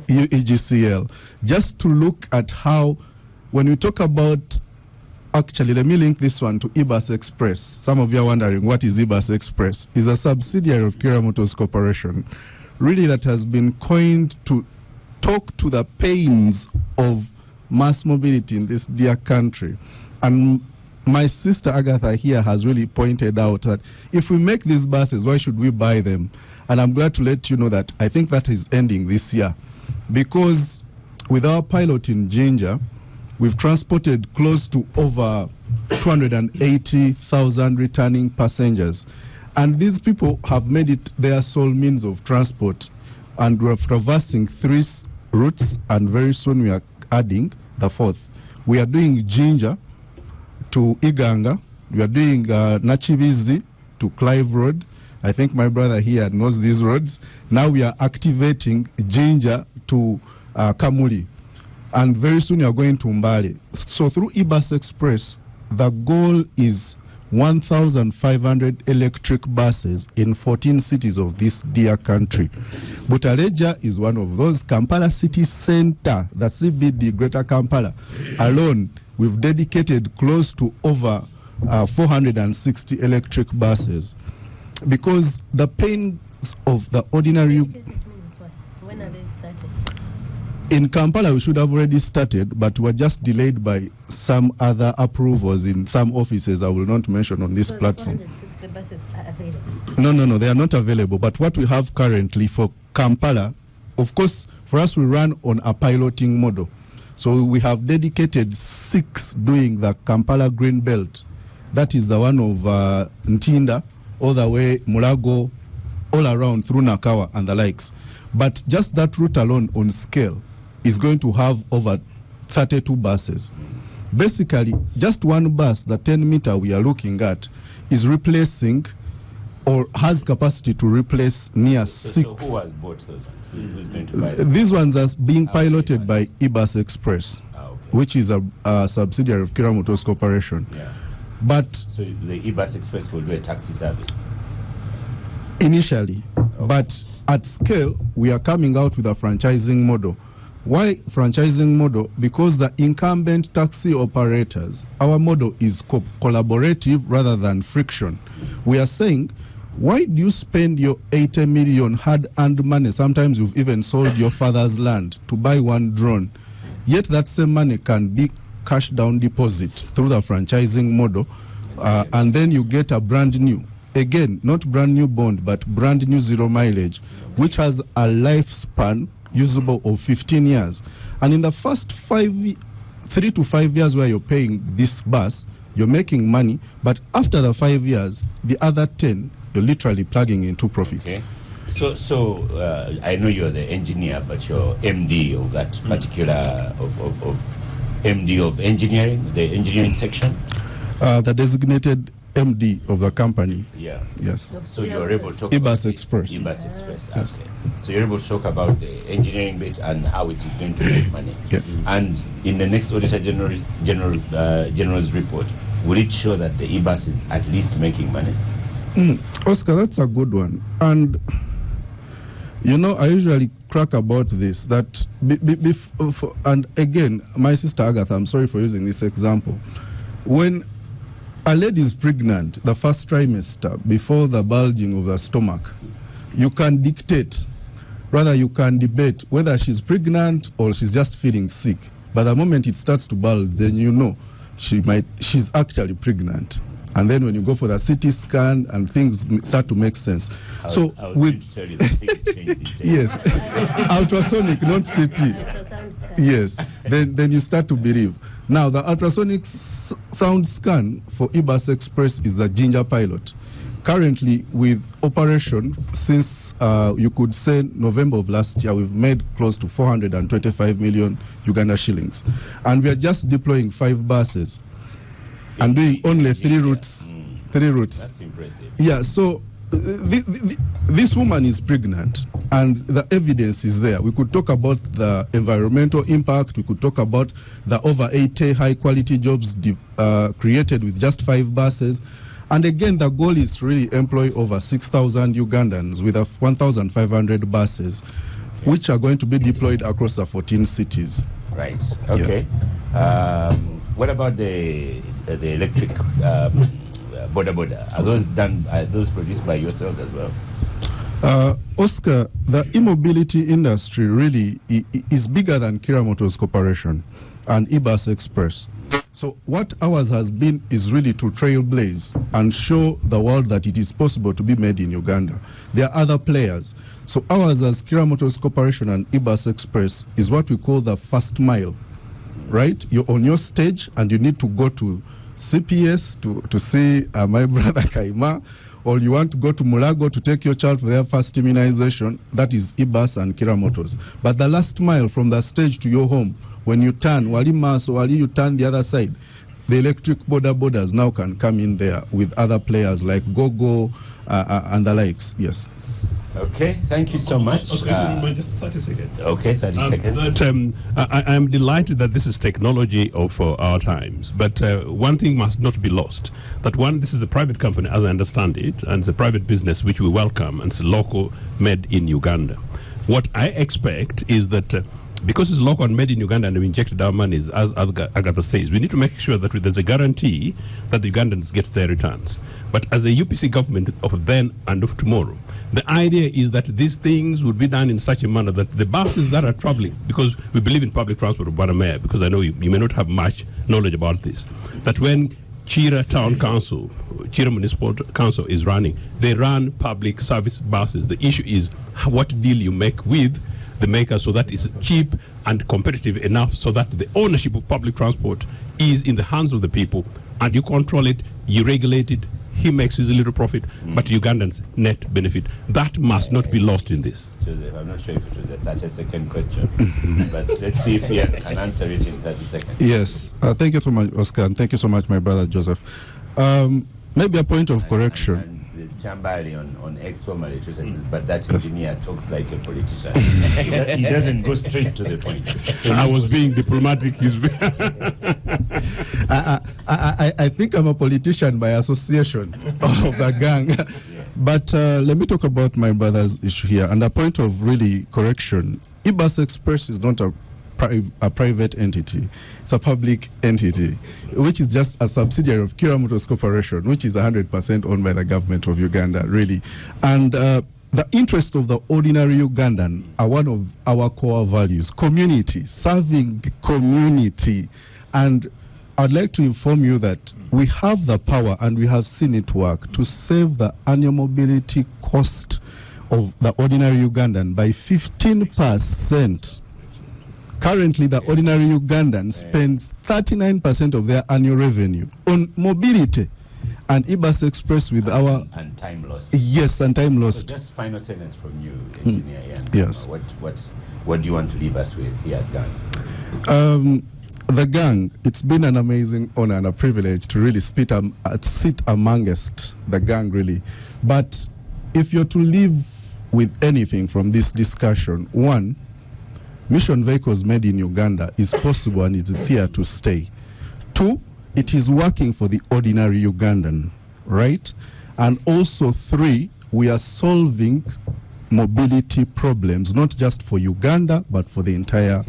UEGCL, just to look at how, when we talk about, actually, let me link this one to eBus Express. Some of you are wondering, what is eBus Express? It's a subsidiary of Kira Motors Corporation, really, that has been coined to talk to the pains of mass mobility in this dear country. And my sister Agatha here has really pointed out that if we make these buses, why should we buy them? And I'm glad to let you know that I think that is ending this year. Because with our pilot in Jinja, we've transported close to over 280,000 returning passengers. And these people have made it their sole means of transport. And we're traversing 3 routes, and very soon we are adding the 4th. We are doing Jinja to Iganga. We are doing Nachibizi to Clive Road. I think my brother here knows these roads. Now we are activating Jinja to Kamuli. And very soon we are going to Mbale. So through eBus Express, the goal is 1,500 electric buses in 14 cities of this dear country. Butaleja is one of those. Kampala City Center, the CBD, Greater Kampala, alone, we've dedicated close to over 460 electric buses. Because the pains of the ordinary... When are they started? In Kampala, we should have already started, but we're just delayed by some other approvals in some offices I will not mention on this platform. The 460 buses are available? No, they are not available. But what we have currently for Kampala, of course, for us, we run on a piloting model. So we have dedicated 6 doing the Kampala Green Belt. That is the one of Ntinda, all the way Mulago, all around through Nakawa and the likes. But just that route alone on scale is going to have over 32 buses. Basically, just one bus, the 10-meter we are looking at, is replacing or has capacity to replace near 6. So who has bought those ones? Who's going to buy them? These ones are being piloted by eBus Express, which is a subsidiary of Kira Motors Corporation. Yeah. But So the eBus Express will do a taxi service? initially, but at scale, we are coming out with a franchising model. Why franchising model? Because the incumbent taxi operators, our model is collaborative rather than friction. We are saying, why do you spend your 80 million hard-earned money? Sometimes you've even sold your father's land to buy one drone. Yet that same money can be cash down deposit through the franchising model, and then you get a brand new, again, not brand new bond, but brand new 0 mileage, which has a lifespan usable of 15 years. And in the first 3 to 5 years where you're paying this bus, you're making money, but after the 5 years, the other 10, you're literally plugging into profits. Okay. So I know you're the engineer, but you're MD of that particular of MD of engineering, the engineering section. The designated MD of the company. Yeah. Yes. So you're able to talk eBus about Express. eBus Express. Yes. Okay. So you're able to talk about the engineering bit and how it is going to make money. Yeah. And in the next Auditor General's report, will it show that the eBus is at least making money? Oscar, that's a good one. And you know, I usually crack about this, that and again, my sister Agatha, I'm sorry for using this example. When a lady is pregnant, the first trimester, before the bulging of the stomach, you can dictate, rather you can debate whether she's pregnant or she's just feeling sick. But the moment it starts to bulge, then you know she's actually pregnant. And then when you go for the CT scan and things start to make sense. I was going to tell you that things change these days. Yes, ultrasonic, not CT. Yes, then you start to believe. Now, the ultrasonic sound scan for eBus Express is the Jinja pilot. Currently, with operation, since you could say November of last year, we've made close to 425 million Uganda shillings. And we are just deploying 5 buses and doing only 3 routes. 3 routes. That's impressive. Yeah, so this woman is pregnant and the evidence is there. We could talk about the environmental impact. We could talk about the over 80 high quality jobs created with just 5 buses. And again, the goal is to really employ over 6,000 Ugandans with 1,500 buses, which are going to be deployed across the 14 cities. Right. Okay. Yeah. What about the electric boda boda? Are those produced by yourselves as well? Oscar, the e-mobility industry really is bigger than Kira Motors Corporation and eBus Express. So what ours has been is really to trailblaze and show the world that it is possible to be made in Uganda. There are other players. So ours as Kira Motors Corporation and eBus Express is what we call the first mile, right? You're on your stage and you need to go to CPS to see my brother Kaima, or you want to go to Mulago to take your child for their first immunization. That is eBus and Kira Motors. But the last mile from the stage to your home, when you turn, you turn the other side, the electric borders now can come in there with other players like GoGo and the likes. Yes. Okay, thank you so much. Okay, just 30 seconds. Okay, 30 seconds. I am delighted that this is technology of our times, but one thing must not be lost. That one, this is a private company, as I understand it, and it's a private business which we welcome, and it's local, made in Uganda. What I expect is that because it's local and made in Uganda and we injected our monies, as Agatha says, we need to make sure that there's a guarantee that the Ugandans get their returns. But as a UPC government of then and of tomorrow, the idea is that these things would be done in such a manner that the buses that are traveling, because we believe in public transport of Banamaya, because I know you may not have much knowledge about this, that when Chira Town Council, Chira Municipal Council is running, they run public service buses. The issue is what deal you make with the maker so that it's cheap and competitive enough so that the ownership of public transport is in the hands of the people and you control it, you regulate it, he makes his little profit, but Ugandans net benefit. That must not be lost in this. Joseph, I'm not sure if it was a 30-second question, but let's see if he can answer it in 30 seconds. Yes, thank you so much, Oscar, and thank you so much, my brother Joseph. Maybe a point of correction. And there's Chambali on ex-formerly tutors, but that engineer talks like a politician. He doesn't go straight to the point. So I was being diplomatic. I think I'm a politician by association of the gang. But let me talk about my brother's issue here. And a point of really correction, eBus Express is not a private entity. It's a public entity, which is just a subsidiary of Kira Motors Corporation, which is 100% owned by the government of Uganda, really. And the interests of the ordinary Ugandan are one of our core values: community, serving community. And I'd like to inform you that we have the power, and we have seen it work, to save the annual mobility cost of the ordinary Ugandan by 15%. Currently, the ordinary Ugandan spends 39% of their annual revenue on mobility, and eBus Express with our... And time lost. Yes, and time lost. So just final sentence from you, Engineer Ian. Yes. What do you want to leave us with here at Gang? The gang, it's been an amazing honor and a privilege to really sit amongst the gang, really. But if you're to leave with anything from this discussion, one, mission vehicles made in Uganda is possible and is here to stay. Two, it is working for the ordinary Ugandan, right? And also three, we are solving mobility problems, not just for Uganda, but for the entire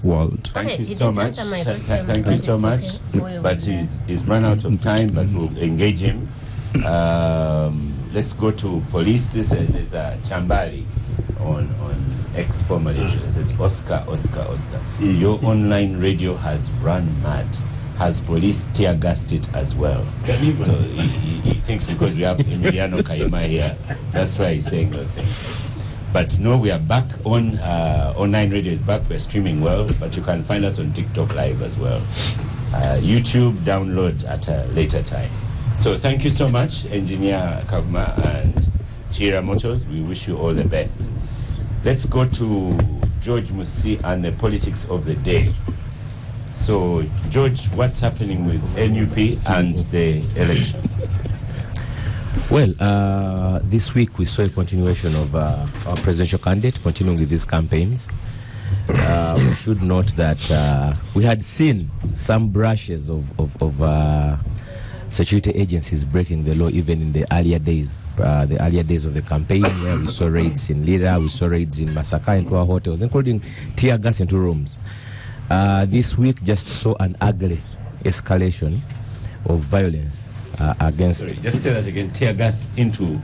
world. Thank you so much. Thank you so much. But he's run out of time, but we'll engage him. Let's go to police. There's a Chambali on ex-formerly. It says, Oscar. Your online radio has run mad. Has police tear gassed it as well? So he thinks because we have Emiliano Kaima here, that's why he's saying those things. But no, we are back on online radio is back. We're streaming well, but you can find us on TikTok Live as well. YouTube download at a later time. So thank you so much, Engineer Kavuma and Chira Motors. We wish you all the best. Let's go to George Musi and the politics of the day. So, George, what's happening with NUP and the election? Well, this week we saw a continuation of our presidential candidate continuing with these campaigns. We should note that we had seen some brushes of security agencies breaking the law even in the earlier days of the campaign, where we saw raids in Lira, we saw raids in Masaka into our hotels, including tear gas into rooms. This week just saw an ugly escalation of violence against. Sorry, just say that again. Tear gas into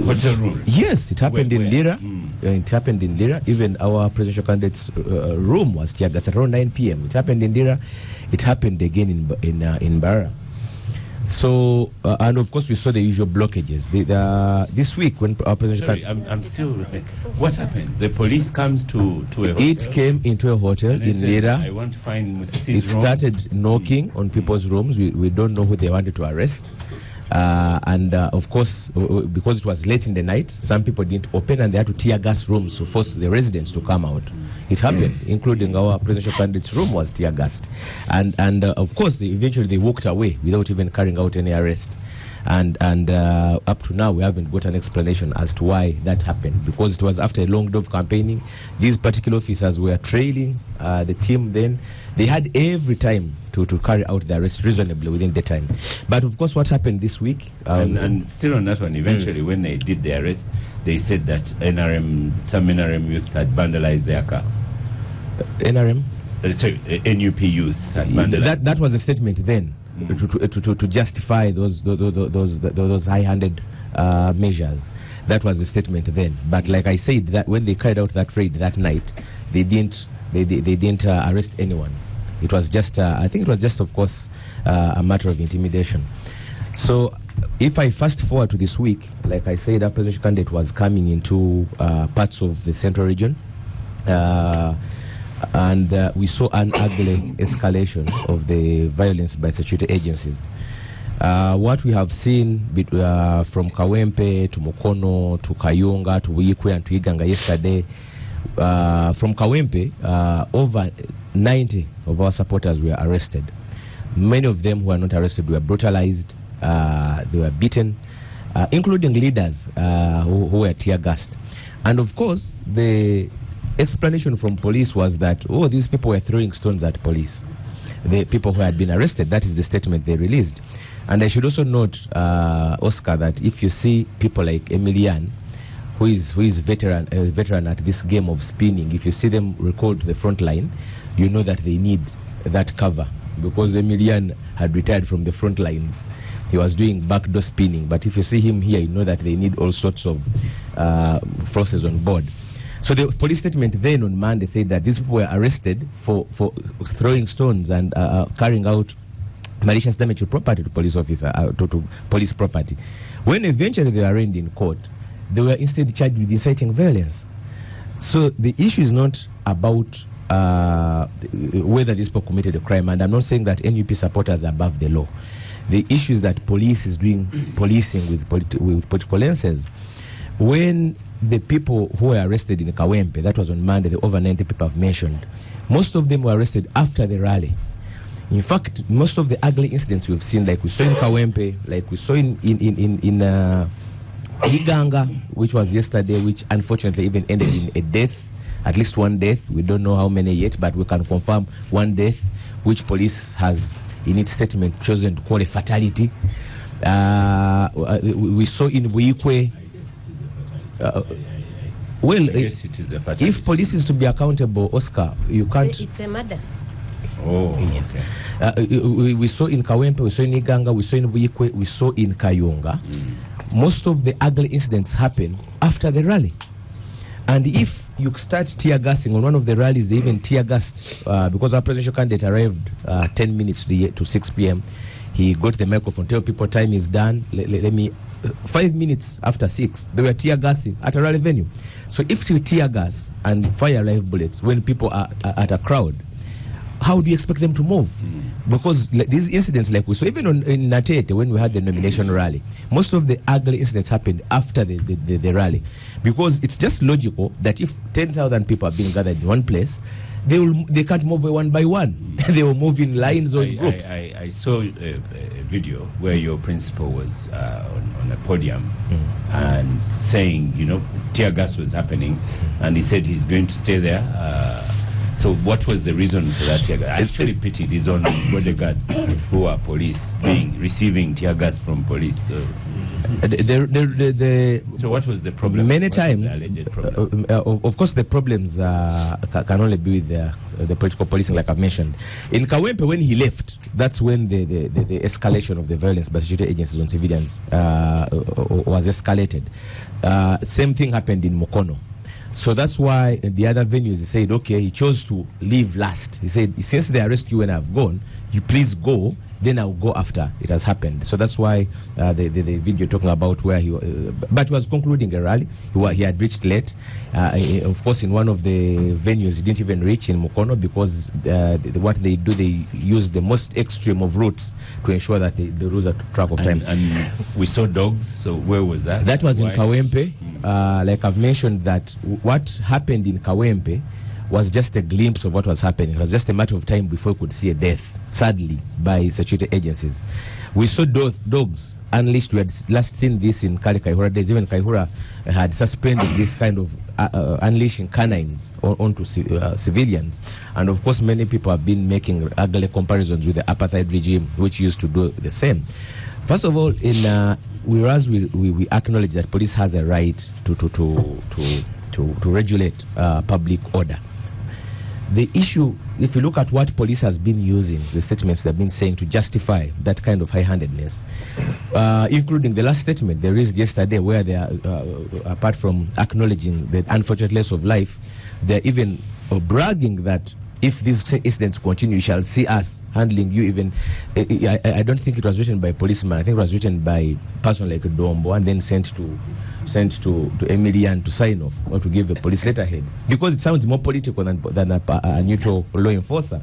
hotel room. Yes, it happened Where? in Lira. It happened in Lira. Even our presidential candidate's room was tear gas at around 9 p.m. It happened in Lira. It happened again in Barra. So, and of course, we saw the usual blockages. This week, when our presidential I'm still like, what happens? The police comes to a hotel. it came into a hotel and it in says, Lira. I want to find Musisi's It room. started knocking on people's rooms. We don't know who they wanted to arrest. And of course, because it was late in the night, some people didn't open and they had to tear gas rooms to force the residents to come out. It happened, including our presidential candidate's room was tear gassed. And of course, eventually they walked away without even carrying out any arrest. And up to now, we haven't got an explanation as to why that happened, because it was after a long day of campaigning. These particular officers were trailing the team then. They had every time to carry out the arrest reasonably within the time. But of course, what happened this week... and still on that one, eventually when they did the arrest, they said that some NRM youths had vandalized their car. NRM? Sorry, NUP youths had vandalized. That was a statement then. To justify those high-handed measures. That was the statement then. But like I said, that when they carried out that raid that night, they didn't arrest anyone. It was just, I think it was just, of course, a matter of intimidation. So if I fast forward to this week, like I said, our presidential candidate was coming into parts of the central region. And we saw an ugly escalation of the violence by security agencies. What we have seen from Kawempe to Mukono to Kayunga to Wikwe and to Iganga yesterday, from Kawempe, over 90 of our supporters were arrested. Many of them who were not arrested were brutalized, they were beaten, including leaders who were tear gassed. And of course, the explanation from police was that, these people were throwing stones at police. The people who had been arrested, that is the statement they released. And I should also note, Oscar, that if you see people like Emilian, who is a veteran at this game of spinning, if you see them recalled to the front line, you know that they need that cover, because Emilian had retired from the front lines. He was doing backdoor spinning, but if you see him here, you know that they need all sorts of forces on board. So the police statement then on Monday said that these people were arrested for throwing stones and carrying out malicious damage to property to police officer, to police property. When eventually they were arraigned in court, they were instead charged with inciting violence. So the issue is not about whether these people committed a crime, and I'm not saying that NUP supporters are above the law. The issue is that police is doing policing with political lenses. When the people who were arrested in Kawempe, that was on Monday, the over 90 people I've mentioned, most of them were arrested after the rally. In fact, most of the ugly incidents we've seen, like we saw in Kawempe, like we saw in Iganga, which was yesterday, which unfortunately even ended in a death, at least one death. We don't know how many yet, but we can confirm one death, which police has, in its statement, chosen to call a fatality. We saw in Wikwe. Well, Yes, it is a fatality. if police is to be accountable, Oscar, you can't. It's a murder. Oh, Yes. okay. We saw in Kawempe, we saw in Iganga, we saw in Wikwe, we saw in Kayunga. Most of the ugly incidents happen after the rally. And if you start tear gassing on one of the rallies, they even tear gassed because our presidential candidate arrived 10 minutes to 6 p.m. He got the microphone, tell people time is done. Let me 5 minutes after 6, they were tear gassing at a rally venue. So if you tear gas and fire live bullets when people are at a crowd, how do you expect them to move? Because these incidents, like we saw even in Natete when we had the nomination rally, most of the ugly incidents happened after the rally. Because it's just logical that if 10,000 people are being gathered in one place, they can't move one by one. They will move in lines or groups. I saw a video where your principal was on a podium and saying, tear gas was happening, and he said he's going to stay there So what was the reason for that tear gas? I actually pitied his own bodyguards who are police receiving tear gas from police. So, so what was the problem? Many What was times, the alleged problem? of course, the problems can only be with the political policing, like I've mentioned. In Kawempe, when he left, that's when the escalation of the violence by security agencies on civilians was escalated. Same thing happened in Mukono. So that's why the other venues, he said, okay, he chose to leave last. He said, since they arrest you when I've gone, you please go, then I'll go after it has happened. So that's why the video talking about where he but he was concluding a rally. He had reached late. Of course, in one of the venues, he didn't even reach in Mukono because what they do, they use the most extreme of routes to ensure that they lose a track of time. And we saw dogs, so where was that? That was Why? in Kawempe. Like I've mentioned, that what happened in Kawempe was just a glimpse of what was happening. It was just a matter of time before we could see a death, sadly, by security agencies. We saw dogs unleashed. We had last seen this in Kali Kaihura days. Even Kaihura had suspended this kind of unleashing canines onto civilians. And of course, many people have been making ugly comparisons with the apartheid regime, which used to do the same. First of all, whereas we acknowledge that police has a right to regulate public order. The issue, if you look at what police has been using, the statements they've been saying to justify that kind of high-handedness, including the last statement they raised yesterday, where they are, apart from acknowledging the unfortunate loss of life, they're even bragging that if these incidents continue, you shall see us handling you even. I don't think it was written by a policeman. I think it was written by a person like Dombo and then sent to Emilian to sign off or to give a police letterhead, because it sounds more political than a neutral law enforcer.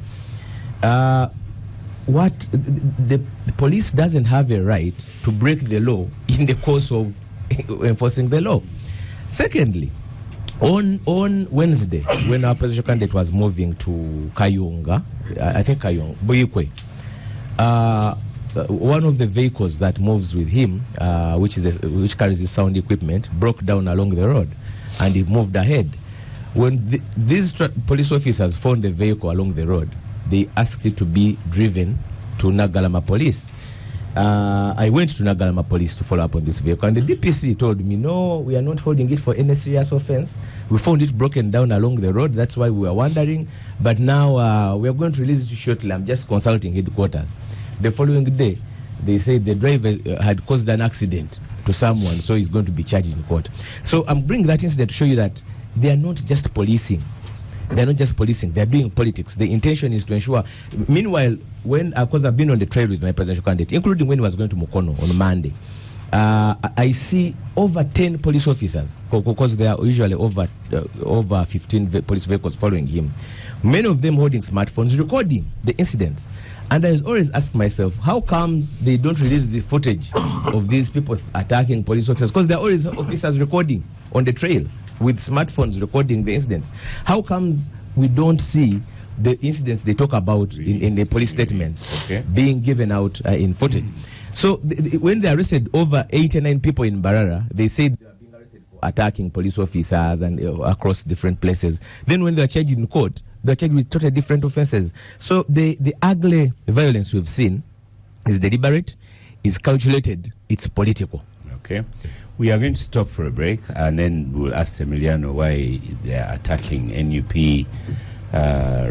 What the police doesn't have a right to break the law in the course of enforcing the law. Secondly, on Wednesday, when our presidential candidate was moving to Kayunga, I think Kayunga, Boyukwe, one of the vehicles that moves with him, which carries his sound equipment, broke down along the road, and he moved ahead. When these police officers found the vehicle along the road, they asked it to be driven to Nagalama Police. I went to Nagalama Police to follow up on this vehicle, and the DPC told me, no, we are not holding it for any serious offense. We found it broken down along the road. That's why we were wondering. But now we are going to release it shortly. I'm just consulting headquarters. The following day, they said the driver had caused an accident to someone, so he's going to be charged in court. So I'm bringing that incident to show you that they are not just policing. They're not just policing, they're doing politics. The intention is to ensure. Meanwhile, because I've been on the trail with my presidential candidate, including when he was going to Mukono on Monday, I see over 10 police officers, because there are usually over 15 police vehicles following him. Many of them holding smartphones, recording the incidents. And I always ask myself, how comes they don't release the footage of these people attacking police officers? Because there are always officers recording on the trail with smartphones recording the incidents. How comes we don't see the incidents they talk about in the police statements being given out in footage? So when they arrested over 89 people in Barara, they said they are being arrested for attacking police officers and across different places. Then when they are charged in court, they are charged with totally different offenses. So the ugly violence we've seen is deliberate, is calculated, it's political. Okay. We are going to stop for a break, and then we'll ask Emiliano why they are attacking NUP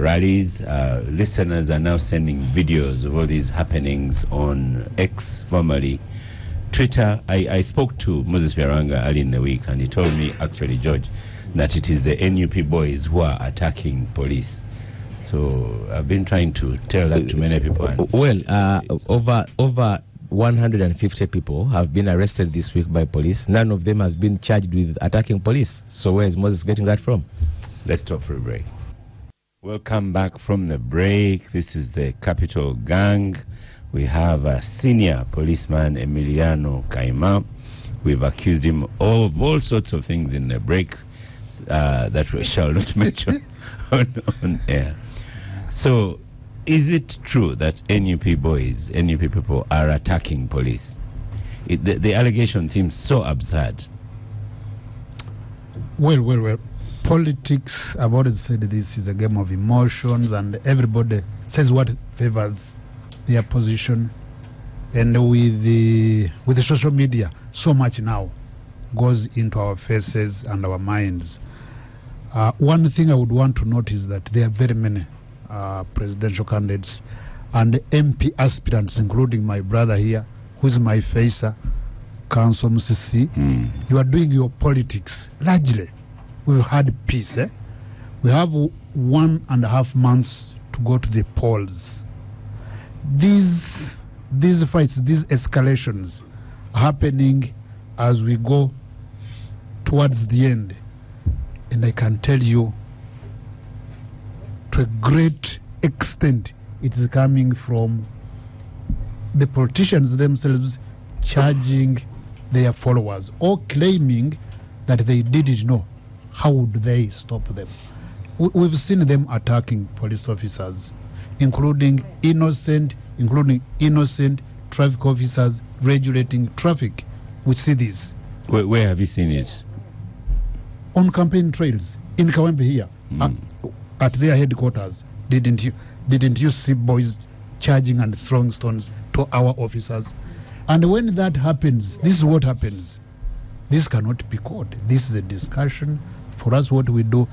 rallies. Listeners are now sending videos of all these happenings on X, formerly Twitter. I spoke to Moses Biaranga early in the week, and he told me, actually, George, that it is the NUP boys who are attacking police. So I've been trying to tell that to many people. Over 150 people have been arrested this week by police. None of them has been charged with attacking police. So where is Moses getting that from? Let's stop for a break. Welcome back from the break. This is the Capital Gang. We have a senior policeman, Emiliano Kaima. We've accused him of all sorts of things in the break that we shall not mention on air. So, is it true that NUP boys, NUP people are attacking police? The allegation seems so absurd. Well. Politics, I've always said this is a game of emotions, and everybody says what favors their position. And with the social media, so much now goes into our faces and our minds. One thing I would want to note is that there are very many presidential candidates and MP aspirants, including my brother here, who is my facer, Council Musisi. You are doing your politics largely. We've had peace. We have 1.5 months to go to the polls. These fights, these escalations are happening as we go towards the end. And I can tell you, to a great extent, it is coming from the politicians themselves charging their followers or claiming that they didn't know. How would they stop them? We've seen them attacking police officers, including innocent traffic officers regulating traffic. We see this. Where have you seen it? On campaign trails in Kawempe here, at their headquarters. Didn't you see boys charging and throwing stones to our officers? And when that happens, this is what happens. This cannot be caught. This is a discussion. For us, what we do,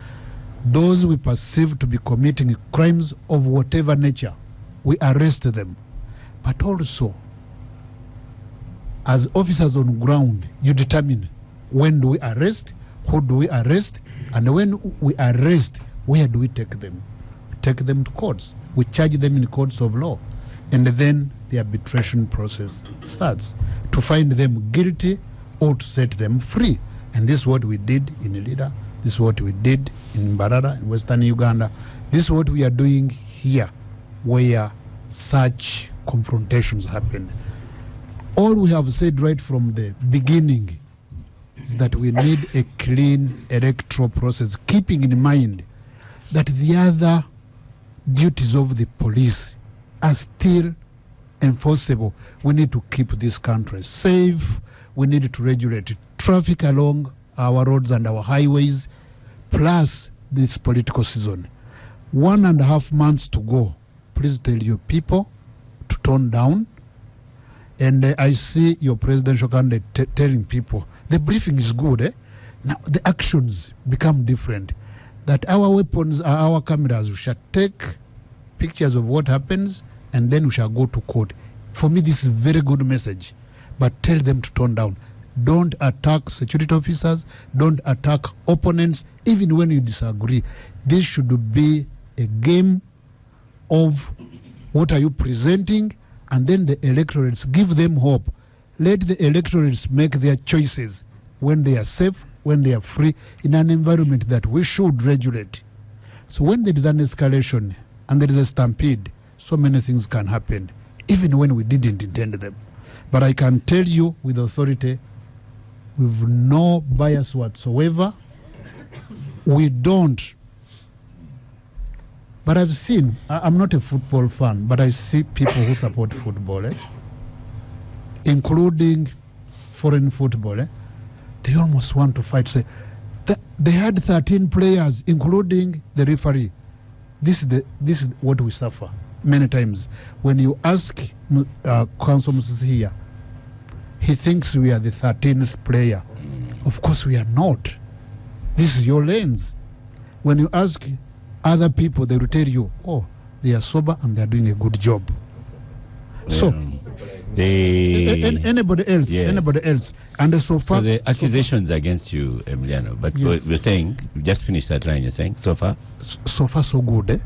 those we perceive to be committing crimes of whatever nature, we arrest them. But also, as officers on ground, you determine when do we arrest, who do we arrest, and when we arrest, where do we take them? We take them to courts. We charge them in courts of law. And then the arbitration process starts to find them guilty or to set them free. And this is what we did in Elida. This is what we did in Mbarara, in Western Uganda. This is what we are doing here, where such confrontations happen. All we have said right from the beginning is that we need a clean electoral process, keeping in mind that the other duties of the police are still enforceable. We need to keep this country safe. We need to regulate traffic along our roads and our highways, plus this political season. 1.5 months to go. Please tell your people to tone down. And I see your presidential candidate telling people the briefing is good. Now the actions become different. That our weapons are our cameras. We shall take pictures of what happens and then we shall go to court. For me, this is a very good message. But tell them to tone down. Don't attack security officers. Don't attack opponents, even when you disagree. This should be a game of what are you presenting, and then the electorates, give them hope. Let the electorates make their choices when they are safe, when they are free, in an environment that we should regulate. So when there is an escalation and there is a stampede, so many things can happen, even when we didn't intend them. But I can tell you with authority, with no bias whatsoever, we don't. But I've seen, I'm not a football fan, but I see people who support football, including foreign football. They almost want to fight. Say, they had 13 players, including the referee. This is what we suffer many times. When you ask Council Musisi here, he thinks we are the 13th player. Of course we are not. This is your lens. When you ask other people, they will tell you, oh, they are sober and they are doing a good job. So, anybody else, yes. Anybody else. And so far... So the accusations against you, Emiliano, but yes. We're saying, just finish that line, you're saying, so far? So far, so good,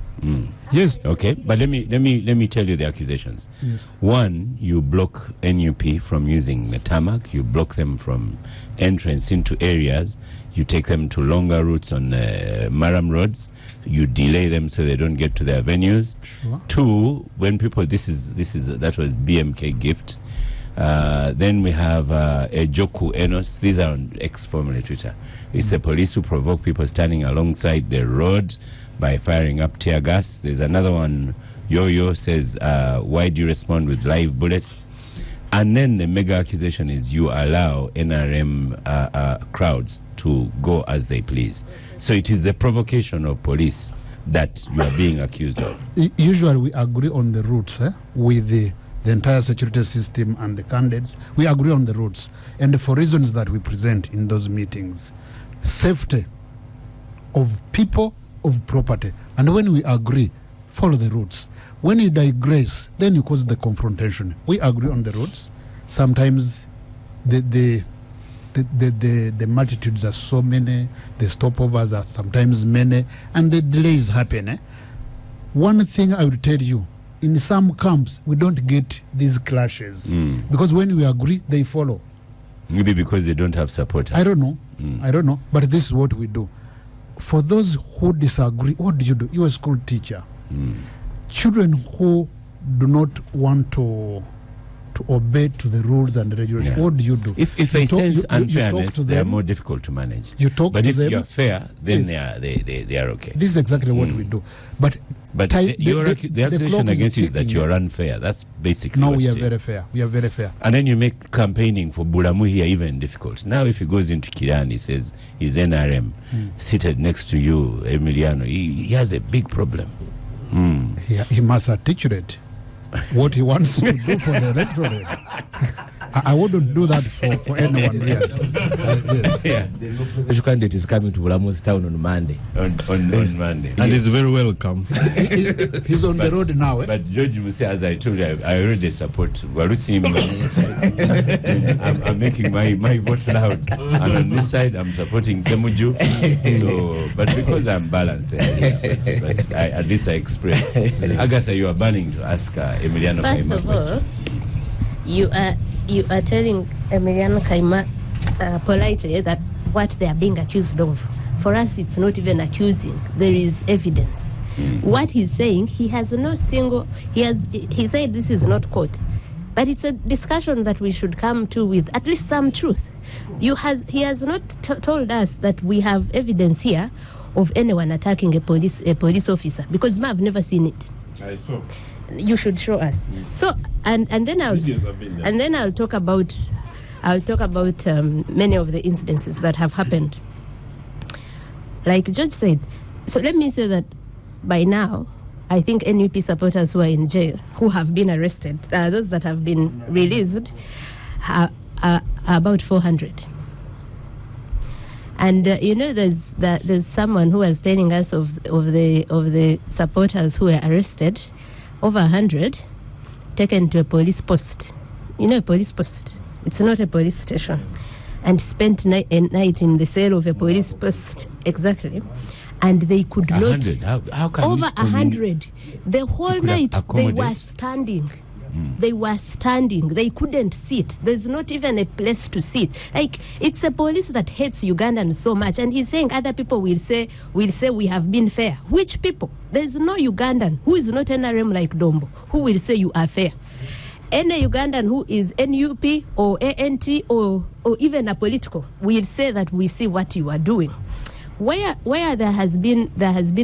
Yes. Okay, but let me tell you the accusations. Yes. One, you block NUP from using the tarmac, you block them from entrance into areas, you take them to longer routes on Maram roads, you delay them so they don't get to their venues. Sure. Two, when people, that was BMK gift. Then we have Ejoku Enos. These are on X, formerly Twitter. It's the police who provoke people standing alongside the road by firing up tear gas. There's another one, Yo-Yo says, why do you respond with live bullets? And then the mega accusation is you allow NRM crowds to go as they please. So it is the provocation of police that you are being accused of. Usually we agree on the routes with the entire security system and the candidates. We agree on the routes. And for reasons that we present in those meetings, safety of people, of property. And when we agree, follow the routes. When you digress, then you cause the confrontation. We agree on the routes. Sometimes the multitudes are so many, the stopovers are sometimes many, and the delays happen. One thing I would tell you, in some camps, we don't get these clashes. Because when we agree, they follow. Maybe because they don't have support. I don't know. I don't know. But this is what we do. For those who disagree, what do you do? You're a school teacher. Children who do not want to obey to the rules and regulations, what do you do? If they sense unfairness, they are more difficult to manage. You talk but to if them, you're fair, then yes, they are okay. This is exactly what we do. But the accusation against you is that you are unfair. That's basically no, what we are it is. very fair. We are very fair. And then you make campaigning for Bulamu here even difficult. Now if he goes into Kiran, he says he's NRM, seated next to you, Emiliano, he has a big problem. He must articulate what he wants to do for the electorate. I wouldn't do that for anyone really. The presidential candidate is coming to Bulamu's town on Monday. On Monday. And he's very welcome. He's on the road now. But George Musi, as I told you, I already support Warusi. I'm making my vote loud. And on this side, I'm supporting Semuju. So, but because I'm balanced, but at least I express. Agatha, you are burning to ask Emiliano First Kaima of all, questions. you are telling Emiliano Kaima politely that what they are being accused of. For us, it's not even accusing. There is evidence. What he's saying, he has no single. He said this is not court, but it's a discussion that we should come to with at least some truth. He has not told us that we have evidence here of anyone attacking a police officer, because I've never seen it. I saw. You should show us. So and then I'll talk about many of the incidences that have happened. Like George said, so let me say that by now, I think NUP supporters who are in jail, who have been arrested, those that have been released, are about 400. And there's someone who was telling us of the supporters who were arrested, over 100, taken to a police post. You know, a police post. It's not a police station. And spent a night in the cell of a police post. Exactly. And they could not. 100? How can over 100. The whole night they were standing. They were standing. They couldn't sit. There's not even a place to sit. Like, it's a police that hates Ugandans so much. And he's saying other people will say we have been fair. Which people? There's no Ugandan who is not NRM like Dombo who will say you are fair. Any Ugandan who is NUP or ANT or even a political will say that we see what you are doing. Where there has been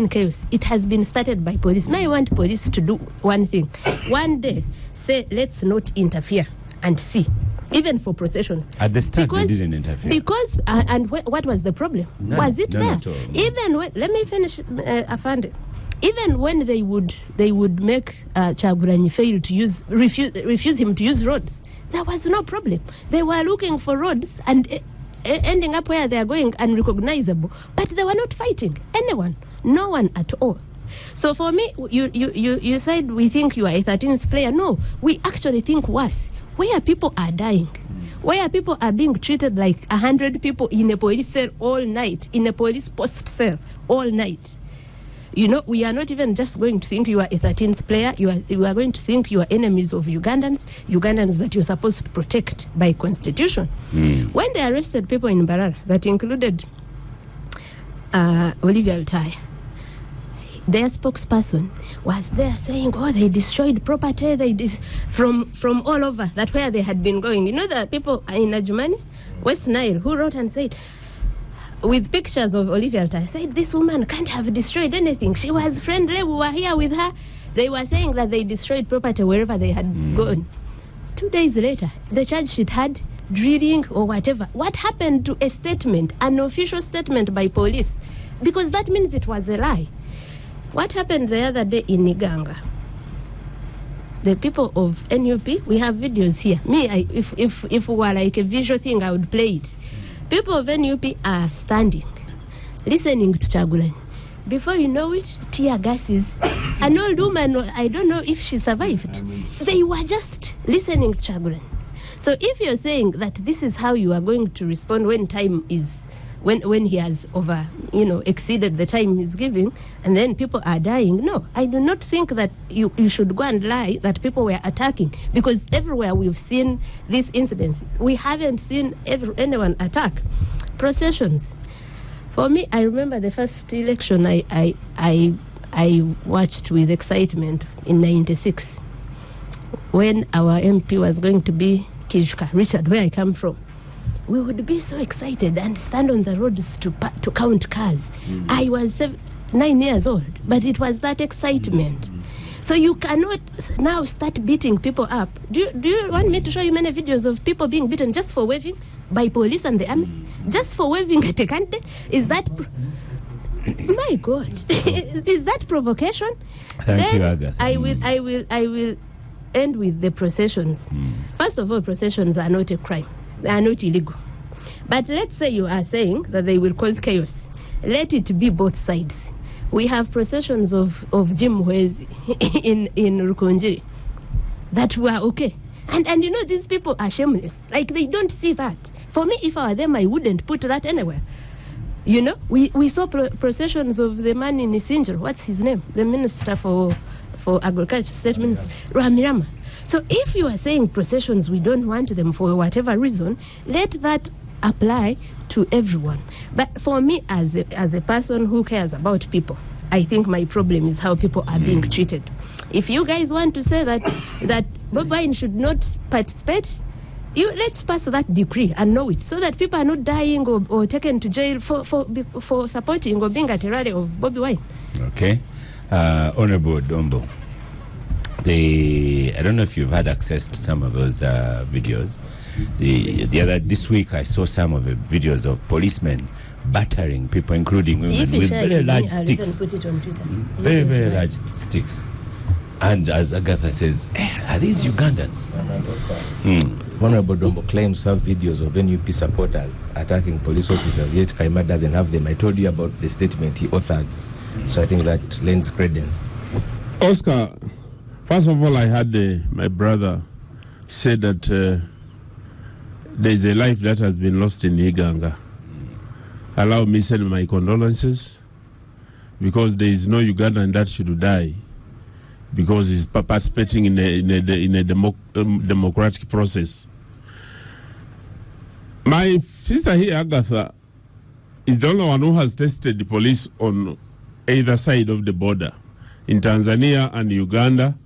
chaos, it has been started by police. Now I want police to do one thing. One day, say, let's not interfere and see, even for processions. At the start, they didn't interfere. Because, what was the problem? Was it there? Even when, let me finish, Afande. Even when they would make Kyagulanyi fail to refuse him to use roads, there was no problem. They were looking for roads and ending up where they are going unrecognizable, but they were not fighting anyone, no one at all. So for me, you said we think you are a 13th player. No, we actually think worse. Where people are dying, where people are being treated like 100 people in a police cell all night, in a police post cell all night. You know, we are not even just going to think you are a 13th player. You are going to think you are enemies of Ugandans that you're supposed to protect by constitution. When they arrested people in Mbarara, that included Olivia Altai, their spokesperson was there saying, oh, they destroyed property, from all over, that where they had been going. You know, the people in Adjumani, West Nile, who wrote and said, with pictures of Olivia Altai, said this woman can't have destroyed anything. She was friendly. We were here with her. They were saying that they destroyed property wherever they had gone 2 days later, the charge sheet had drilling or whatever. What happened to a statement, an official statement by police? Because that means it was a lie. What happened the other day in Iganga? The people of NUP, we have videos here. If it were like a visual thing, I would play it. People of NUP are standing, listening to Chagulanyi. Before you know it, tear gases. An old woman, I don't know if she survived. They were just listening to Chagulanyi. So if you're saying that this is how you are going to respond when time is, when he has exceeded the time he's giving, and then people are dying, no, I do not think that you should go and lie that people were attacking, because everywhere we've seen these incidences. We haven't seen anyone attack. Processions. For me, I remember the first election I watched with excitement in 96, when our MP was going to be Kijuka, Richard, where I come from. We would be so excited and stand on the roads to count cars. I was 9 years old, but it was that excitement. So you cannot now start beating people up. Do you want me to show you many videos of people being beaten just for waving by police and the army? Just for waving at a candidate? Is that... My God. Is that provocation? Thank you, Agatha. I will end with the processions. First of all, processions are not a crime. They are not illegal. But let's say you are saying that they will cause chaos. Let it be both sides. We have processions of Jim Mwezi in Rukunjiri that were okay. And these people are shameless. Like, they don't see that. For me, if I were them, I wouldn't put that anywhere. We saw processions of the man in Isinjiro. What's his name? The minister for agriculture, state minister, Ramirama. So if you are saying processions, we don't want them for whatever reason, let that apply to everyone. But for me, as a person who cares about people, I think my problem is how people are being treated. If you guys want to say that Bobi Wine should not participate, let's pass that decree and know it, so that people are not dying or taken to jail for supporting or being at a rally of Bobi Wine. Okay. Honorable Dombo, I don't know if you've had access to some of those videos. This week I saw some of the videos of policemen battering people, including women, with very large sticks. Put it on Twitter. Very, very large sticks. And as Agatha says, are these Ugandans? Honorable Dombo claims to have videos of NUP supporters attacking police officers, yet Kaima doesn't have them. I told you about the statement he authors. So I think that lends credence. Oscar, first of all, I had my brother say that there's a life that has been lost in Iganga. Allow me to send my condolences, because there is no Ugandan that should die because he's participating in a democratic process. My sister here, Agatha, is the only one who has tested the police on either side of the border, in Tanzania and Uganda,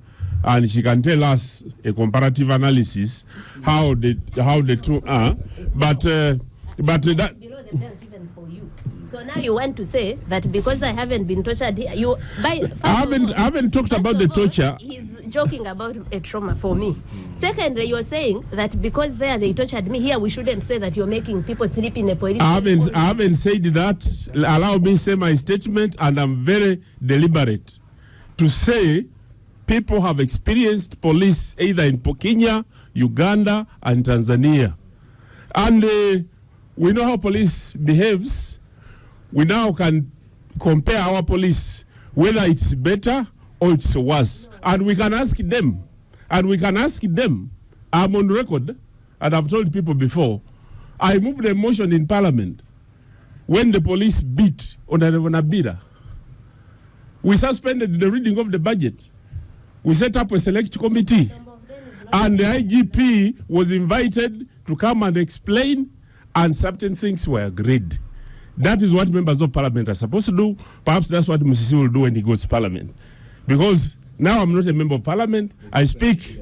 and she can tell us a comparative analysis how the two are. But that below the belt even for you. So now you want to say that because I haven't been tortured here, I haven't talked about the torture. He's joking about a trauma for me. Secondly, you're saying that because there they tortured me, here we shouldn't say that you're making people sleep in a police station. I haven't said that. Allow me to say my statement, and I'm very deliberate to say people have experienced police either in Kenya, Uganda, and Tanzania. And we know how police behaves. We now can compare our police, whether it's better or it's worse. And we can ask them. I'm on record, and I've told people before, I moved a motion in Parliament when the police beat Honorable Nabira. We suspended the reading of the budget. We set up a select committee, and the IGP was invited to come and explain, and certain things were agreed. That is what members of Parliament are supposed to do. Perhaps that's what Musisi will do when he goes to Parliament. Because now I'm not a member of Parliament. I speak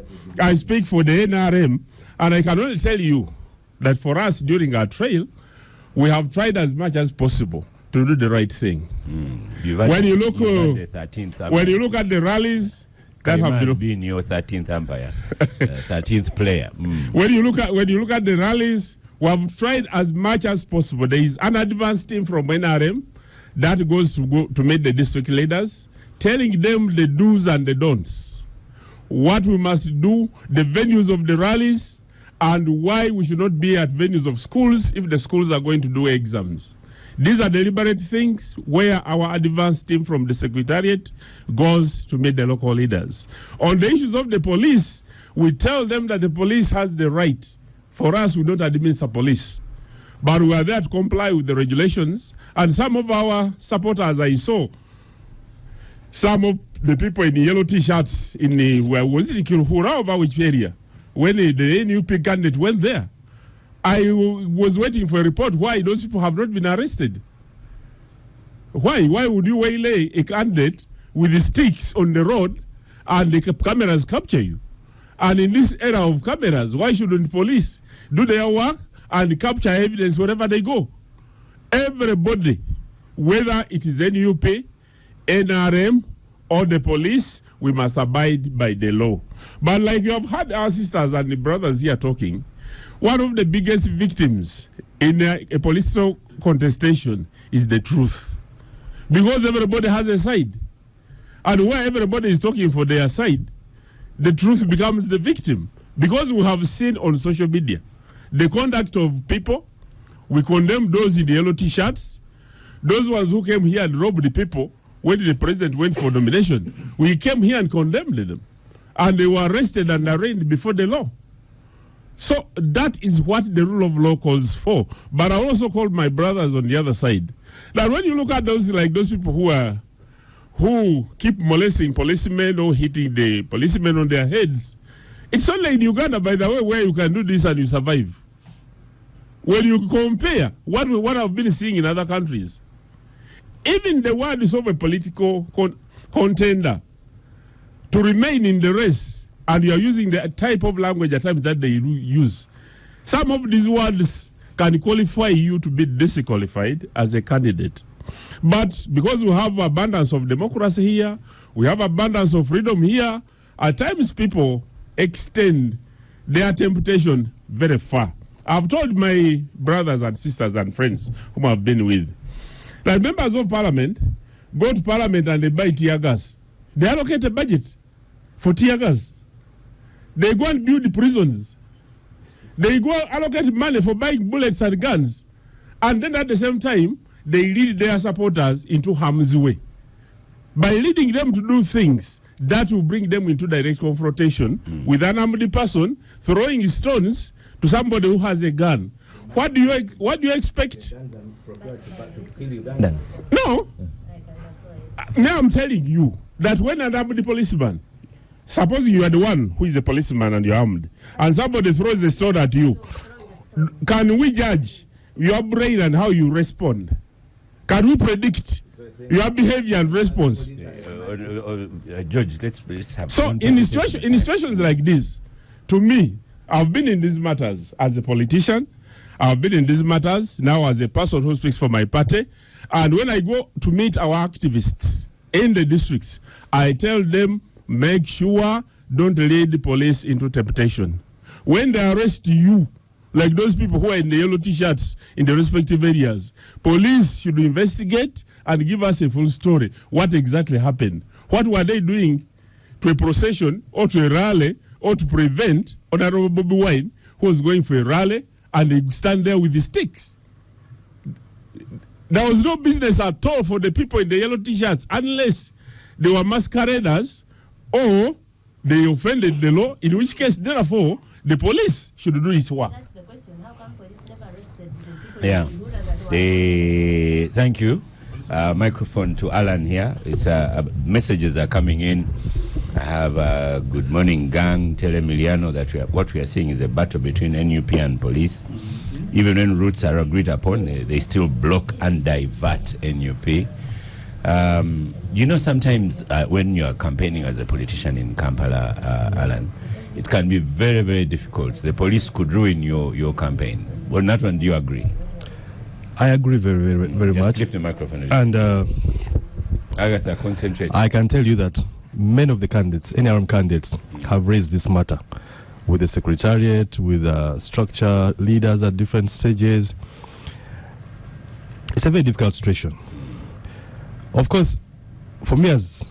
for the NRM, and I can only tell you that for us during our trail, we have tried as much as possible to do the right thing. When you look at the rallies, that He have must been. be in your 13th umpire, 13th player. When you look at the rallies, we have tried as much as possible. There is an advanced team from NRM that goes to meet the district leaders, telling them the do's and the don'ts, what we must do, the venues of the rallies, and why we should not be at venues of schools if the schools are going to do exams. These are deliberate things where our advanced team from the Secretariat goes to meet the local leaders. On the issues of the police, we tell them that the police has the right. For us, we don't administer police. But we are there to comply with the regulations. And some of our supporters, I saw, some of the people in the yellow T-shirts in the, where was it, Kilhura, over which area? When the NUP candidate went there, I was waiting for a report why those people have not been arrested. Why? Why would you waylay a candidate with the sticks on the road and the cameras capture you? And in this era of cameras, why shouldn't police do their work and capture evidence wherever they go? Everybody, whether it is NUP, NRM, or the police, we must abide by the law. But like you have had our sisters and the brothers here talking, one of the biggest victims in a political contestation is the truth. Because everybody has a side. And where everybody is talking for their side, the truth becomes the victim. Because we have seen on social media the conduct of people. We condemn those in the yellow T-shirts, those ones who came here and robbed the people when the president went for nomination. We came here and condemned them. And they were arrested and arraigned before the law. So that is what the rule of law calls for. But I also call my brothers on the other side. Now, when you look at those people who keep molesting policemen or hitting the policemen on their heads, it's only in Uganda, by the way, where you can do this and you survive. When you compare what I've been seeing in other countries, even the words of a political contender to remain in the race, and you are using the type of language at times that they use. Some of these words can qualify you to be disqualified as a candidate. But because we have abundance of democracy here, we have abundance of freedom here, at times people extend their temptation very far. I've told my brothers and sisters and friends whom I've been with that members of parliament go to parliament and they buy tear gas. They allocate a budget for tear gas. They go and build the prisons. They go allocate money for buying bullets and guns. And then at the same time, they lead their supporters into harm's way. By leading them to do things that will bring them into direct confrontation with an armed person, throwing stones to somebody who has a gun. What do you expect? No. Now I'm telling you that when an armed policeman, suppose you are the one who is a policeman and you're armed, and somebody throws a stone at you, can we judge your brain and how you respond? Can we predict your behavior and response? George, let's have. So in situations like this, to me, I've been in these matters as a politician. I've been in these matters now as a person who speaks for my party. And when I go to meet our activists in the districts, I tell them, make sure don't lead the police into temptation. When they arrest you, like those people who are in the yellow T-shirts in the respective areas, police should investigate and give us a full story. What exactly happened? What were they doing to a procession or to a rally or to prevent Honorable Bobby Wine, who was going for a rally, and they stand there with the sticks? There was no business at all for the people in the yellow T-shirts unless they were masqueraders or they offended the law, in which case, therefore, the police should do its work. That's the question. How come police never arrested the people? Yeah. Thank you. Microphone to Alan here. It's messages are coming in. I have good morning, gang. Tell Emiliano that what we are seeing is a battle between NUP and police. Even when routes are agreed upon, they still block and divert NUP. Sometimes when you are campaigning as a politician in Kampala, Alan, it can be very, very difficult. The police could ruin your campaign. Well, on that one, do you agree? I agree very, very, very Just much. lift the microphone. And Agatha, concentrate. I can tell you that many of the candidates, NRM candidates, have raised this matter with the secretariat, with structure leaders at different stages. It's a very difficult situation. Of course, for me as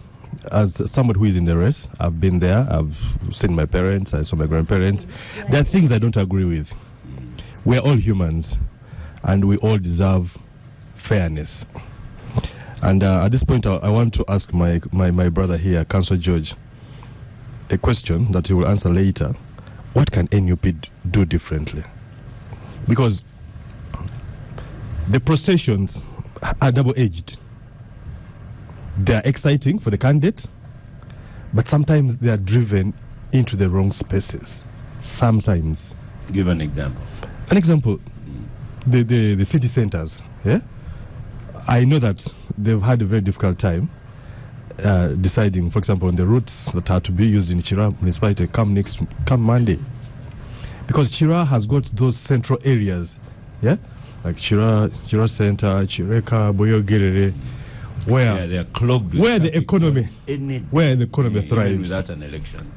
somebody who is in the race, I've been there, I've seen my parents, I saw my grandparents. There are things I don't agree with. We're all humans, and we all deserve fairness. And at this point, I want to ask my brother here, Councillor George, a question that he will answer later. What can NUP do differently? Because the processions are double-edged. They are exciting for the candidate, but sometimes they are driven into the wrong spaces. Sometimes. Give an example. An example, the city centers. Yeah, I know that they've had a very difficult time deciding, for example, on the routes that are to be used in Chira municipality come Monday, because Chira has got those central areas. Yeah, like Chira Center, Chireka, Boyogerere, where they are clogged with where the traffic, economy thrives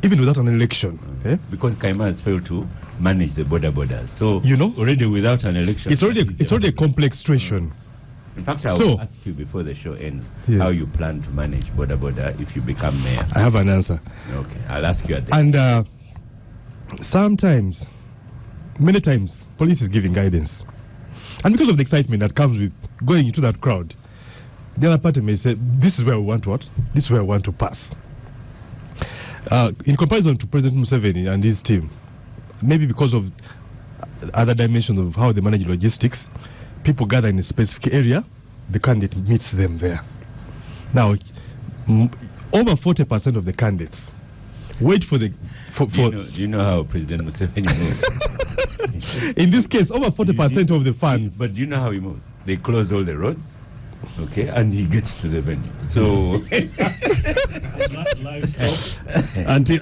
even without an election. Yeah? Because Kaima has failed to manage the borders. So You know? already without an election, It's already a complex situation. In fact, I will ask you before the show ends how you plan to manage border if you become mayor. I have an answer. Okay, I'll ask you at the end. And sometimes, many times, police is giving guidance. And because of the excitement that comes with going into that crowd, the other party may say, this is where we want to what? This is where we want to pass. In comparison to President Museveni and his team, maybe because of other dimensions of how they manage logistics, people gather in a specific area, the candidate meets them there. Now, over 40% of the candidates wait for the... Do you know how President Museveni moves? In this case, over 40% of the fans... But do you know how he moves? They close all the roads, okay, and he gets to the venue. So... until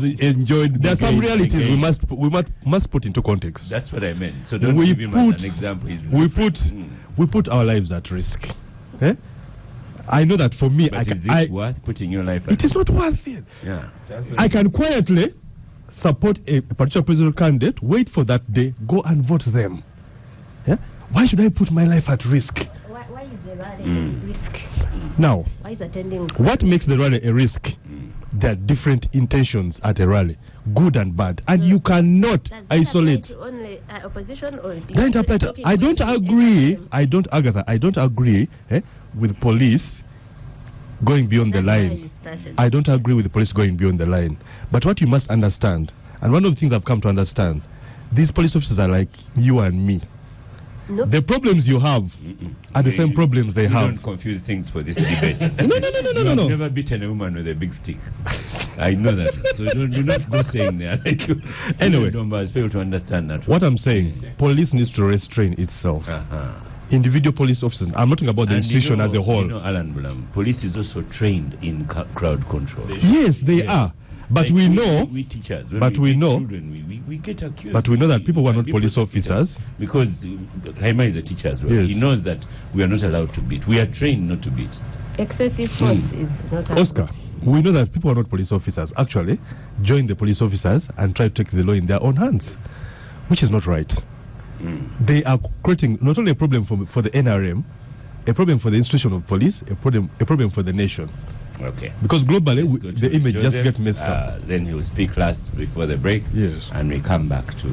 he's enjoyed there are some realities we game. must put into context. That's what I meant. So don't give him as an example. We put our lives at risk. Eh? I know that for me, but is it worth putting your life at it is not worth it. Yeah. I can quietly support a particular presidential candidate, wait for that day, go and vote them. Yeah? Why should I put my life at risk? Why is the rally a risk? Now, Why is attending? what makes the rally a risk? There are different intentions at a rally, good and bad, and you cannot Does that isolate. apply to only opposition or Don't apply to- I don't agree. I don't, Agatha. I don't agree with police going beyond the line. I don't agree with the police going beyond the line. But what you must understand, and one of the things I've come to understand, these police officers are like you and me. Nope. The problems you have are the same problems they have. Don't confuse things for this debate. No. I've never beaten a woman with a big stick. I know that. So do not go saying that. Like Anyway. Domba has failed to understand that. What I'm saying, police needs to restrain itself. Individual police officers, I'm not talking about the institution as a whole. You know, Alan Bulam, police is also trained in crowd control. Yes, they are. But Like we know, we teachers, but we know, children, we get accused. but we know that people who are not People police beat officers, because Haima is a teacher as well. Yes. He knows that we are not allowed to beat. We are trained not to beat. Excessive force is not allowed. Oscar, we know that people who are not police officers actually join the police officers and try to take the law in their own hands, which is not right. They are creating not only a problem for the NRM, a problem for the institution of police, a problem for the nation. Okay. Because globally, Let's go to the image Joseph. just gets messed up. Then he will speak last before the break. Yes. And we come back to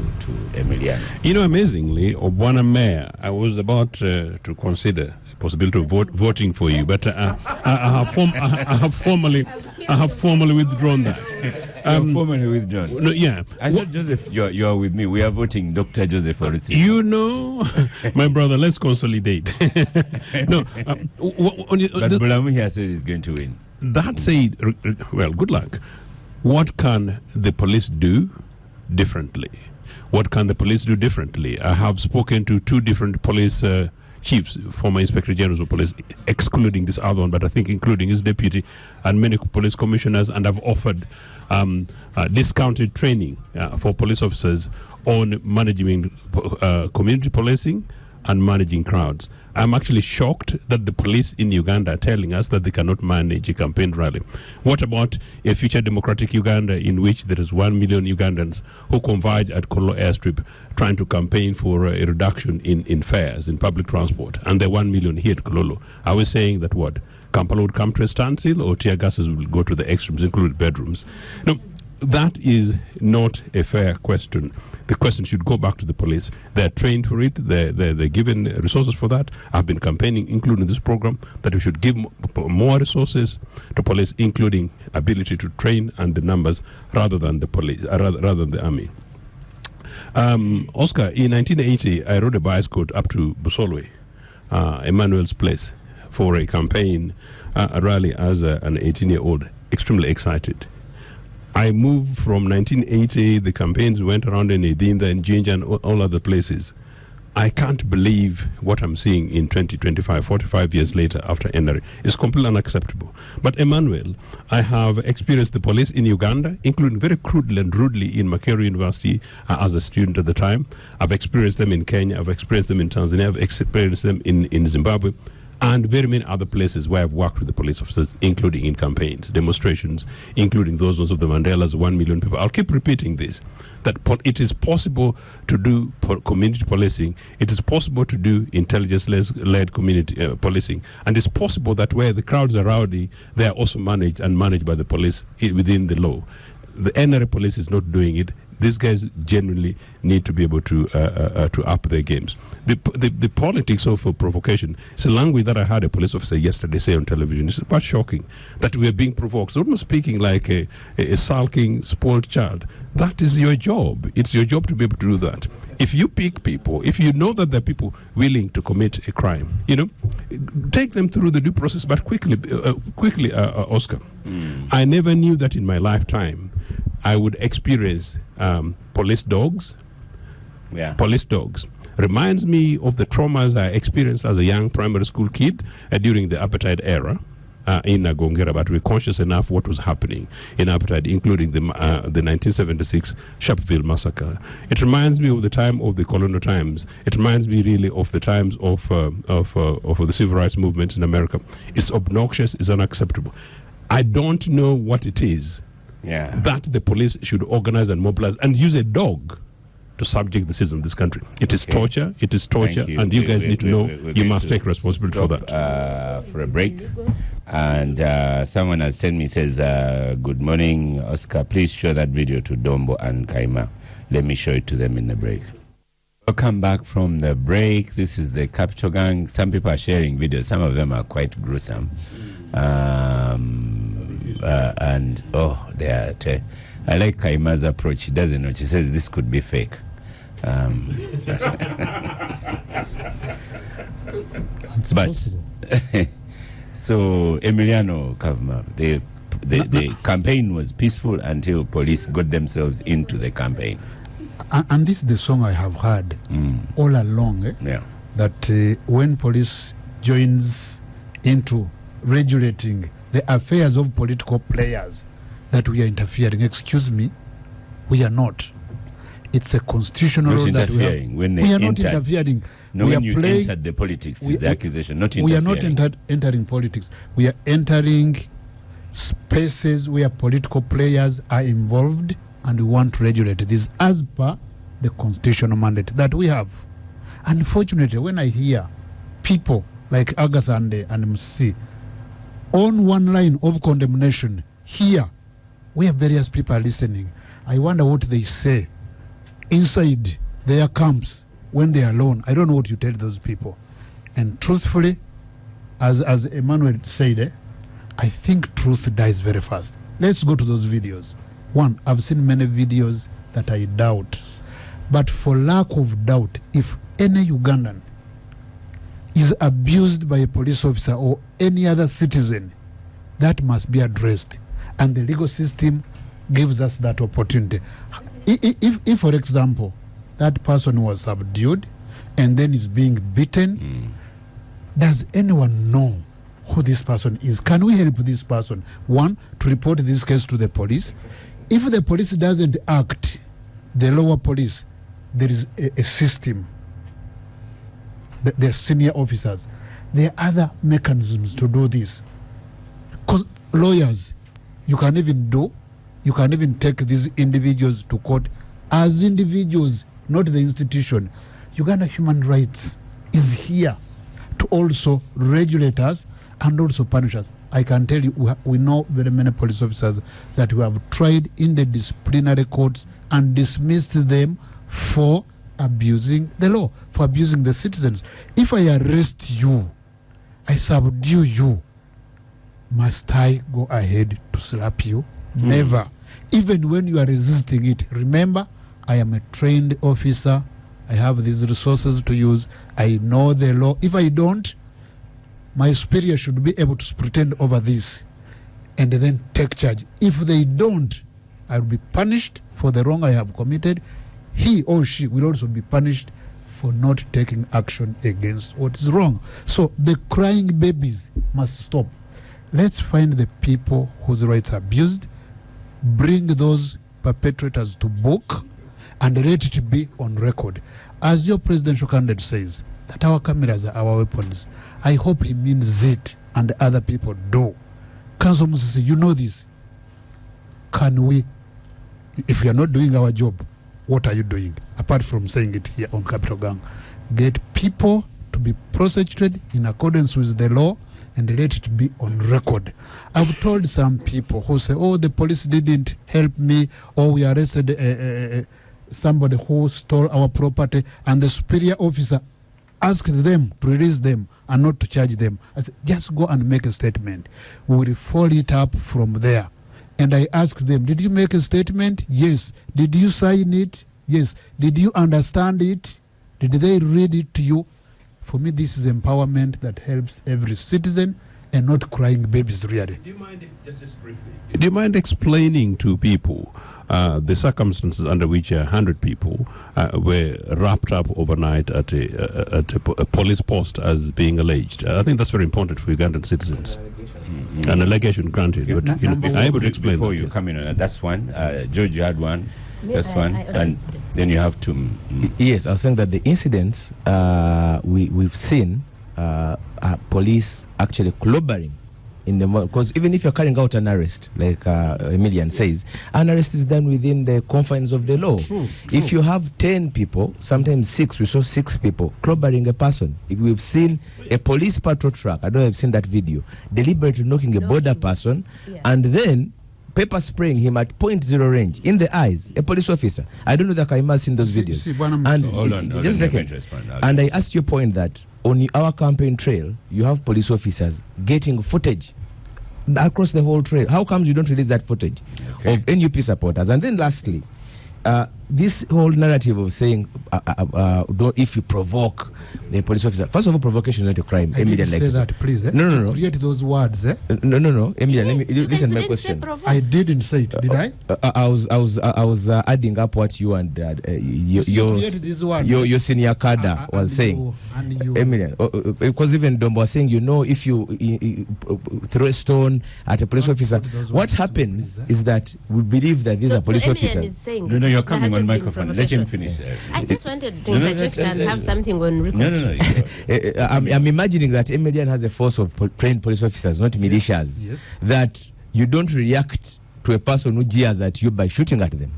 Emiliano. You know, amazingly, Obwana Mayor, I was about to consider the possibility of voting for you, but I have formally withdrawn that. Formally withdrawn. No, yeah. I thought, Joseph, you are with me. We are voting Dr. Joseph Orisi. You know, my brother, let's consolidate. No, But Bulamu here says he's going to win. that said, well, good luck. What can the police do differently? What can the police do differently? I have spoken to two different police chiefs, former inspector generals of police, excluding this other one, but I think including his deputy, and many police commissioners, and have offered discounted training for police officers on managing community policing, and managing crowds. I'm actually shocked that the police in Uganda are telling us that they cannot manage a campaign rally. What about a future democratic Uganda in which there is 1 million Ugandans who converge at Kololo airstrip trying to campaign for a reduction in fares in public transport, and there are 1 million here at Kololo? Are we saying that what? Kampala would come to a standstill, or tear gases will go to the extremes, including bedrooms? No, that is not a fair question. The question should go back to the police. They're trained for it. They're given resources for that. I've been campaigning, including this program, that we should give more resources to police, including ability to train and the numbers, rather than the police, rather than the army. Oscar, in 1980, I rode a bicycle up to Busolwe, Emmanuel's place, for a campaign, a rally as an 18-year-old, extremely excited. I moved from 1980, the campaigns went around in Edinda and Jinja and all other places. I can't believe what I'm seeing in 2025, 45 years later after NRA. It's completely unacceptable. But Emmanuel, I have experienced the police in Uganda, including very crudely and rudely in Makerere University as a student at the time. I've experienced them in Kenya, I've experienced them in Tanzania, I've experienced them in Zimbabwe, and very many other places where I've worked with the police officers, including in campaigns, demonstrations, including those of the Mandela's 1 million people. I'll keep repeating this, that it is possible to do community policing, it is possible to do intelligence-led community policing, and it's possible that where the crowds are rowdy, they are also managed by the police within the law. The NRA police is not doing it. These guys genuinely need to be able to up their games. The politics of provocation is a language that I heard a police officer yesterday say on television. It's quite shocking that we are being provoked. So almost speaking like a sulking, spoiled child. That is your job. It's your job to be able to do that. If you pick people, if you know that there are people willing to commit a crime, take them through the due process, but quickly, Oscar. I never knew that in my lifetime I would experience police dogs. Yeah. Police dogs. Reminds me of the traumas I experienced as a young primary school kid during the apartheid era in Nagongera, but we're conscious enough what was happening in apartheid, including the 1976 Sharpeville massacre. It reminds me of the time of the colonial times. It reminds me really of the times of the civil rights movement in America. It's obnoxious, it's unacceptable. I don't know what it is that the police should organize and mobilize and use a dog to subject the citizens of this country. It is torture, and you guys need to know you must take responsibility for that. For a break. And someone has sent me, says, good morning, Oscar, please show that video to Dombo and Kaima. Let me show it to them in the break. Welcome back from the break. This is the Capital Gang. Some people are sharing videos. Some of them are quite gruesome. And they are. I like Kaima's approach. He doesn't know. She says this could be fake. But so Emiliano Kavuma, the campaign was peaceful until police got themselves into the campaign. And this is the song I have heard all along. That when police joins into regulating the affairs of political players, that we are interfering. Excuse me, we are not. It's a constitutional rule that we are. We are not interfering. No, we when you entered the politics, is the accusation, not interfering. We are not entering politics. We are entering spaces where political players are involved, and we want to regulate this as per the constitutional mandate that we have. Unfortunately, when I hear people like Agatha and MC on one line of condemnation here, where various people are listening, I wonder what they say inside their camps when they are alone. I don't know what you tell those people. And truthfully, as Emmanuel said, I think truth dies very fast. Let's go to those videos. One, I've seen many videos that I doubt. But for lack of doubt, if any Ugandan is abused by a police officer or any other citizen, that must be addressed. And the legal system gives us that opportunity. If for example, that person was subdued and then is being beaten, does anyone know who this person is? Can we help this person? One, to report this case to the police. If the police doesn't act, the lower police, there is a system the senior officers. There are other mechanisms to do this. Because lawyers, you can even take these individuals to court as individuals, not the institution. Uganda Human Rights is here to also regulate us and also punish us. I can tell you, we know very many police officers that we have tried in the disciplinary courts and dismissed them for abusing the law, for abusing the citizens. If I arrest you, I subdue you, must I go ahead to slap you? Never. Even when you are resisting it, remember, I am a trained officer. I have these resources to use. I know the law. If I don't, my superior should be able to pretend over this and then take charge. If they don't, I will be punished for the wrong I have committed. He or she will also be punished for not taking action against what is wrong. So the crying babies must stop. Let's find the people whose rights are abused, bring those perpetrators to book, and let it be on record. As your presidential candidate says, that our cameras are our weapons. I hope he means it, and other people do. Council Musisi, you know this. Can we, if we are not doing our job, what are you doing? Apart from saying it here on Capital Gang, get people to be prosecuted in accordance with the law and let it be on record. I've told some people who say, oh, the police didn't help me, or we arrested somebody who stole our property, and the superior officer asked them to release them and not to charge them. I said, just go and make a statement. We will follow it up from there. And I asked them, did you make a statement? Yes. Did you sign it? Yes. Did you understand it? Did they read it to you? For me, this is empowerment that helps every citizen and not crying babies, really. Do you mind, just briefly, do you mind explaining to people the circumstances under which 100 people were wrapped up overnight at a police post as being alleged? I think that's very important for Ugandan citizens. An allegation granted. Yeah, but I'm able to explain before that, you yes. come in. That's one. George, you had one. First one, and then you have to. Yes, I was saying that the incidents we've seen are police actually clobbering in the because even if you're carrying out an arrest, like Emilian says, an arrest is done within the confines of the law. True. If you have 10 people, sometimes 6, we saw 6 people clobbering a person. If we've seen a police patrol truck, I don't know if you've seen that video, deliberately knocking a border person, and then pepper spraying him at .0 range in the eyes, a police officer. I don't know that Kaima has seen those videos. Hold on, just a second. And I asked your point that on our campaign trail, you have police officers getting footage across the whole trail. How comes you don't release that footage of NUP supporters? And then lastly, this whole narrative of saying don't, if you provoke the police officer, first of all, provocation is not a crime. I didn't say that, please. No. Create those words. No. Emilian, let me listen to my question. I didn't say it, did I? I was adding up what you and your senior cadre was saying. Emilian, because even Dombo was saying, if you throw a stone at a police officer, what happens is that we believe that these are police officers. No, you're coming on microphone. Let him finish. I just wanted to interject and have something on record. No. I'm imagining that Emilian has a force of trained police officers, not militias. Yes. That you don't react to a person who jeers at you by shooting at them.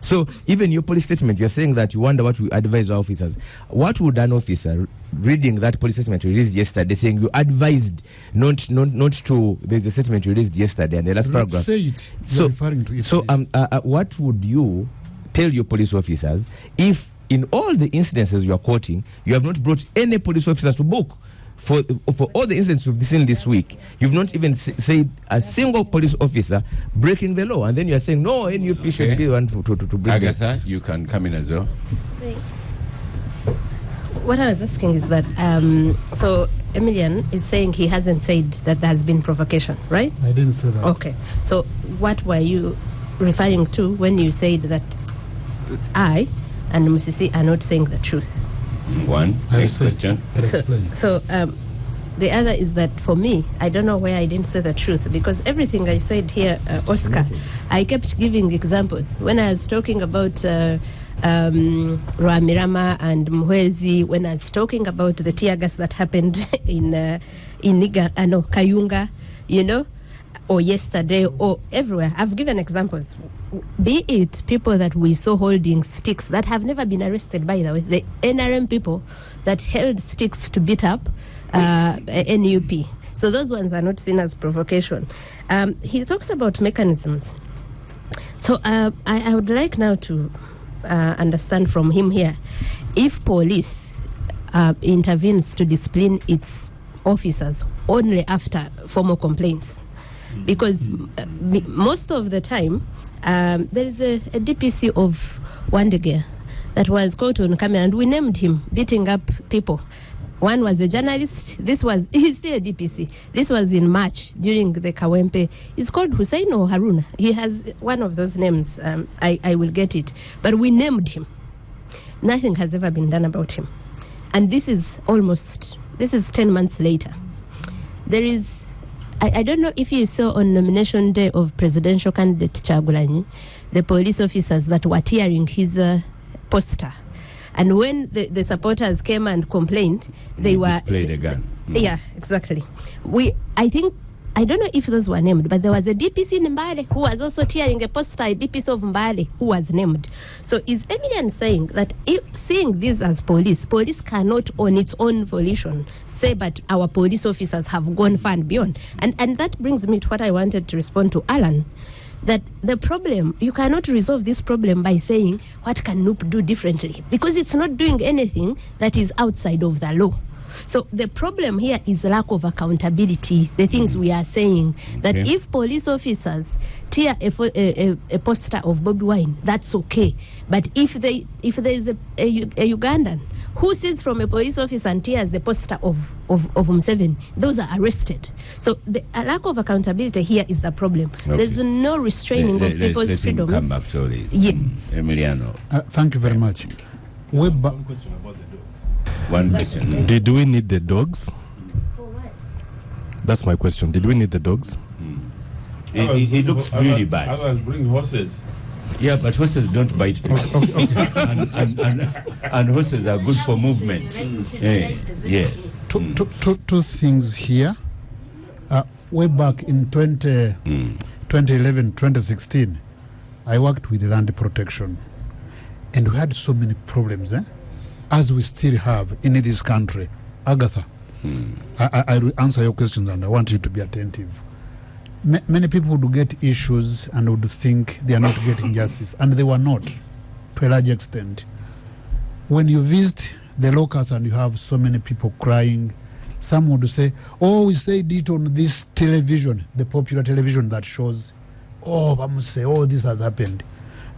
So even your police statement, you're saying that you wonder what we advise our officers. What would an officer reading that police statement released yesterday saying you advised not to? There's a statement released yesterday and the last paragraph. Say it. You're referring to it. So what would you tell your police officers if in all the incidences you are quoting, you have not brought any police officers to book? For all the incidents we've seen this week, you've not even said a single police officer breaking the law, and then you're saying no, NUP should be the one to bring Agatha, you can come in as well. What I was asking is that, so Emilian is saying he hasn't said that there has been provocation, right? I didn't say that. Okay. So what were you referring to when you said that I and Musisi are not saying the truth? One. Next question. So the other is that for me, I don't know where I didn't say the truth, because everything I said here, Oscar, I kept giving examples. When I was talking about Ramirama and Muhwezi, when I was talking about the tear gas that happened in Kayunga, you know, or yesterday, or everywhere. I've given examples. Be it people that we saw holding sticks that have never been arrested, by the way, the NRM people that held sticks to beat up NUP. So those ones are not seen as provocation. He talks about mechanisms. So I would like now to understand from him here, if police intervenes to discipline its officers only after formal complaints, because most of the time there is a DPC of Wandegea that was caught on camera, and we named him beating up people. One was a journalist. He's still a DPC. This was in March during the Kawempe. It's called Hussein or Haruna. He has one of those names. I will get it. But we named him. Nothing has ever been done about him. And this is 10 months later. There is, I don't know if you saw on nomination day of presidential candidate Chagulanyi, the police officers that were tearing his poster. And when the supporters came and complained, they were displayed a gun. Yeah, exactly. I don't know if those were named, but there was a DPC in Mbale who was also tearing a poster, a DPC of Mbale who was named. So is Emilian saying that seeing this as police cannot on its own volition say, but our police officers have gone far and beyond? And that brings me to what I wanted to respond to Alan, that the problem, you cannot resolve this problem by saying, what can NUP do differently? Because it's not doing anything that is outside of the law. So the problem here is lack of accountability. The things we are saying, that if police officers tear a poster of Bobi Wine, that's okay. But if there is a Ugandan who sits from a police officer and tears a poster of Museveni, those are arrested. So the lack of accountability here is the problem. Okay. There's no restraining of people's freedoms. Come back to this. Yeah. Emiliano. Thank you very much. One question about the dogs. One question. Did we need the dogs? For what? That's my question. Did we need the dogs? It looks really bad. Others bring horses. Yeah, but horses don't bite people. and horses are good for movement. Yes. Two things here. Way back in 2011, 2016, I worked with land protection. And we had so many problems, as we still have in this country. Agatha, I will answer your questions and I want you to be attentive. Many people would get issues and would think they are not getting justice, and they were not, to a large extent. When you visit the locals and you have so many people crying, some would say, oh, we said it on this television, the popular television that shows, this has happened.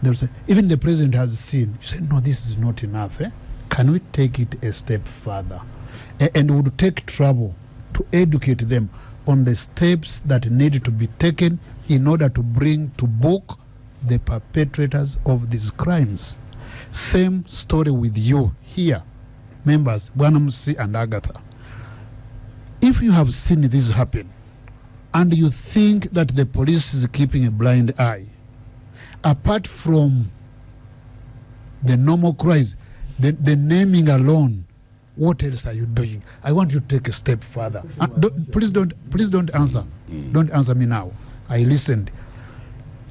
They'll say, even the president has seen. You say, no, this is not enough. Can we take it a step further? And would take trouble to educate them on the steps that need to be taken in order to bring to book the perpetrators of these crimes. Same story with you here, members, Bwanamsi and Agatha. If you have seen this happen and you think that the police is keeping a blind eye, apart from the normal cries, the naming alone, what else are you doing? I want you to take a step further. Please don't answer. Don't answer me now. I listened.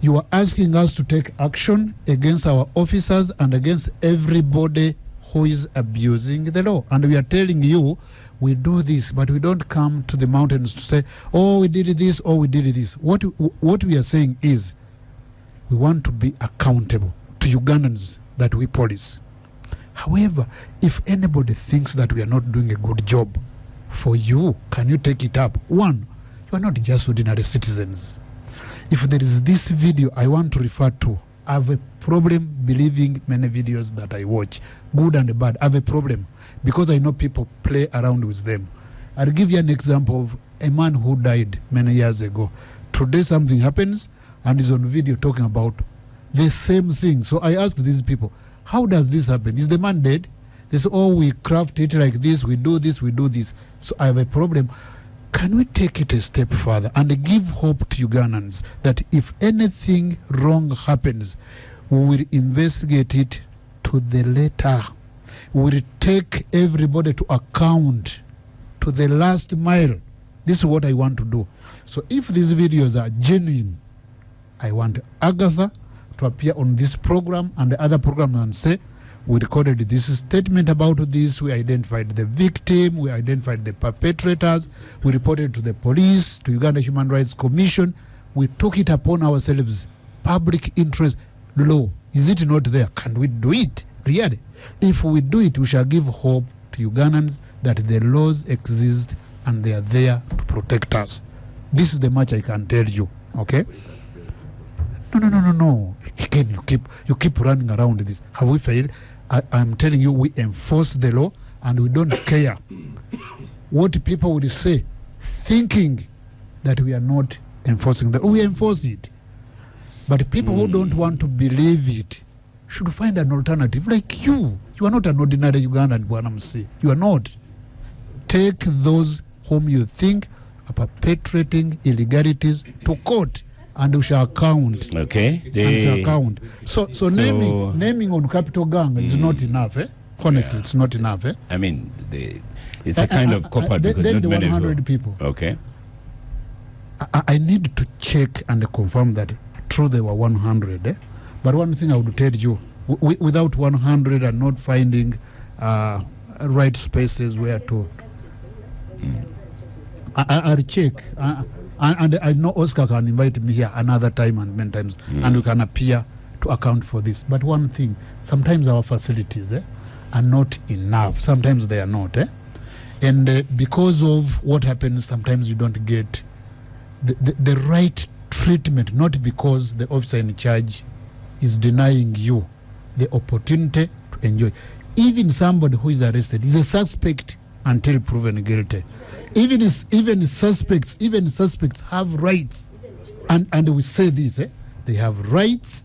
You are asking us to take action against our officers and against everybody who is abusing the law. And we are telling you, we do this, but we don't come to the mountains to say, oh, we did this, or we did this. What we are saying is, we want to be accountable to Ugandans that we police. However, if anybody thinks that we are not doing a good job for you, can you take it up? One, you are not just ordinary citizens. If there is this video I want to refer to, I have a problem believing many videos that I watch, good and bad. I have a problem because I know people play around with them. I'll give you an example of a man who died many years ago. Today something happens and is on video talking about the same thing. So I ask these people, how does this happen? Is the man dead? They say, oh, we craft it like this, we do this, we do this. So I have a problem. Can we take it a step further and give hope to Ugandans that if anything wrong happens, we will investigate it to the letter. We'll take everybody to account to the last mile. This is what I want to do. So if these videos are genuine, I want Agatha to appear on this program and the other program and say, we recorded this statement about this, we identified the victim, we identified the perpetrators, we reported to the police, to Uganda Human Rights Commission, we took it upon ourselves. Public interest law, is it not there? Can we do it? Really? If we do it, we shall give hope to Ugandans that the laws exist and they are there to protect us. This is the much I can tell you, okay? No. Again, you keep running around this. Have we failed? I'm telling you, we enforce the law and we don't care what people will say, thinking that we are not enforcing the law. We enforce it. But people who don't want to believe it should find an alternative. Like you are not an ordinary Ugandan, Bwanamsi. You are not. Take those whom you think are perpetrating illegalities to court, and we shall account. Okay. And shall account. So naming on capital gang is not enough. Honestly, it's not enough. I mean, it's a kind of copper because then not the many 100 people. Okay. I need to check and confirm that true there were 100. But one thing I would tell you, without 100 and not finding right spaces where to, I'll check. And I know Oscar can invite me here another time and many times, and we can appear to account for this. But one thing, sometimes our facilities are not enough. Sometimes they are not. And because of what happens, sometimes you don't get the right treatment, not because the officer in charge is denying you the opportunity to enjoy. Even somebody who is arrested is a suspect until proven guilty. Even suspects have rights, and we say this, they have rights.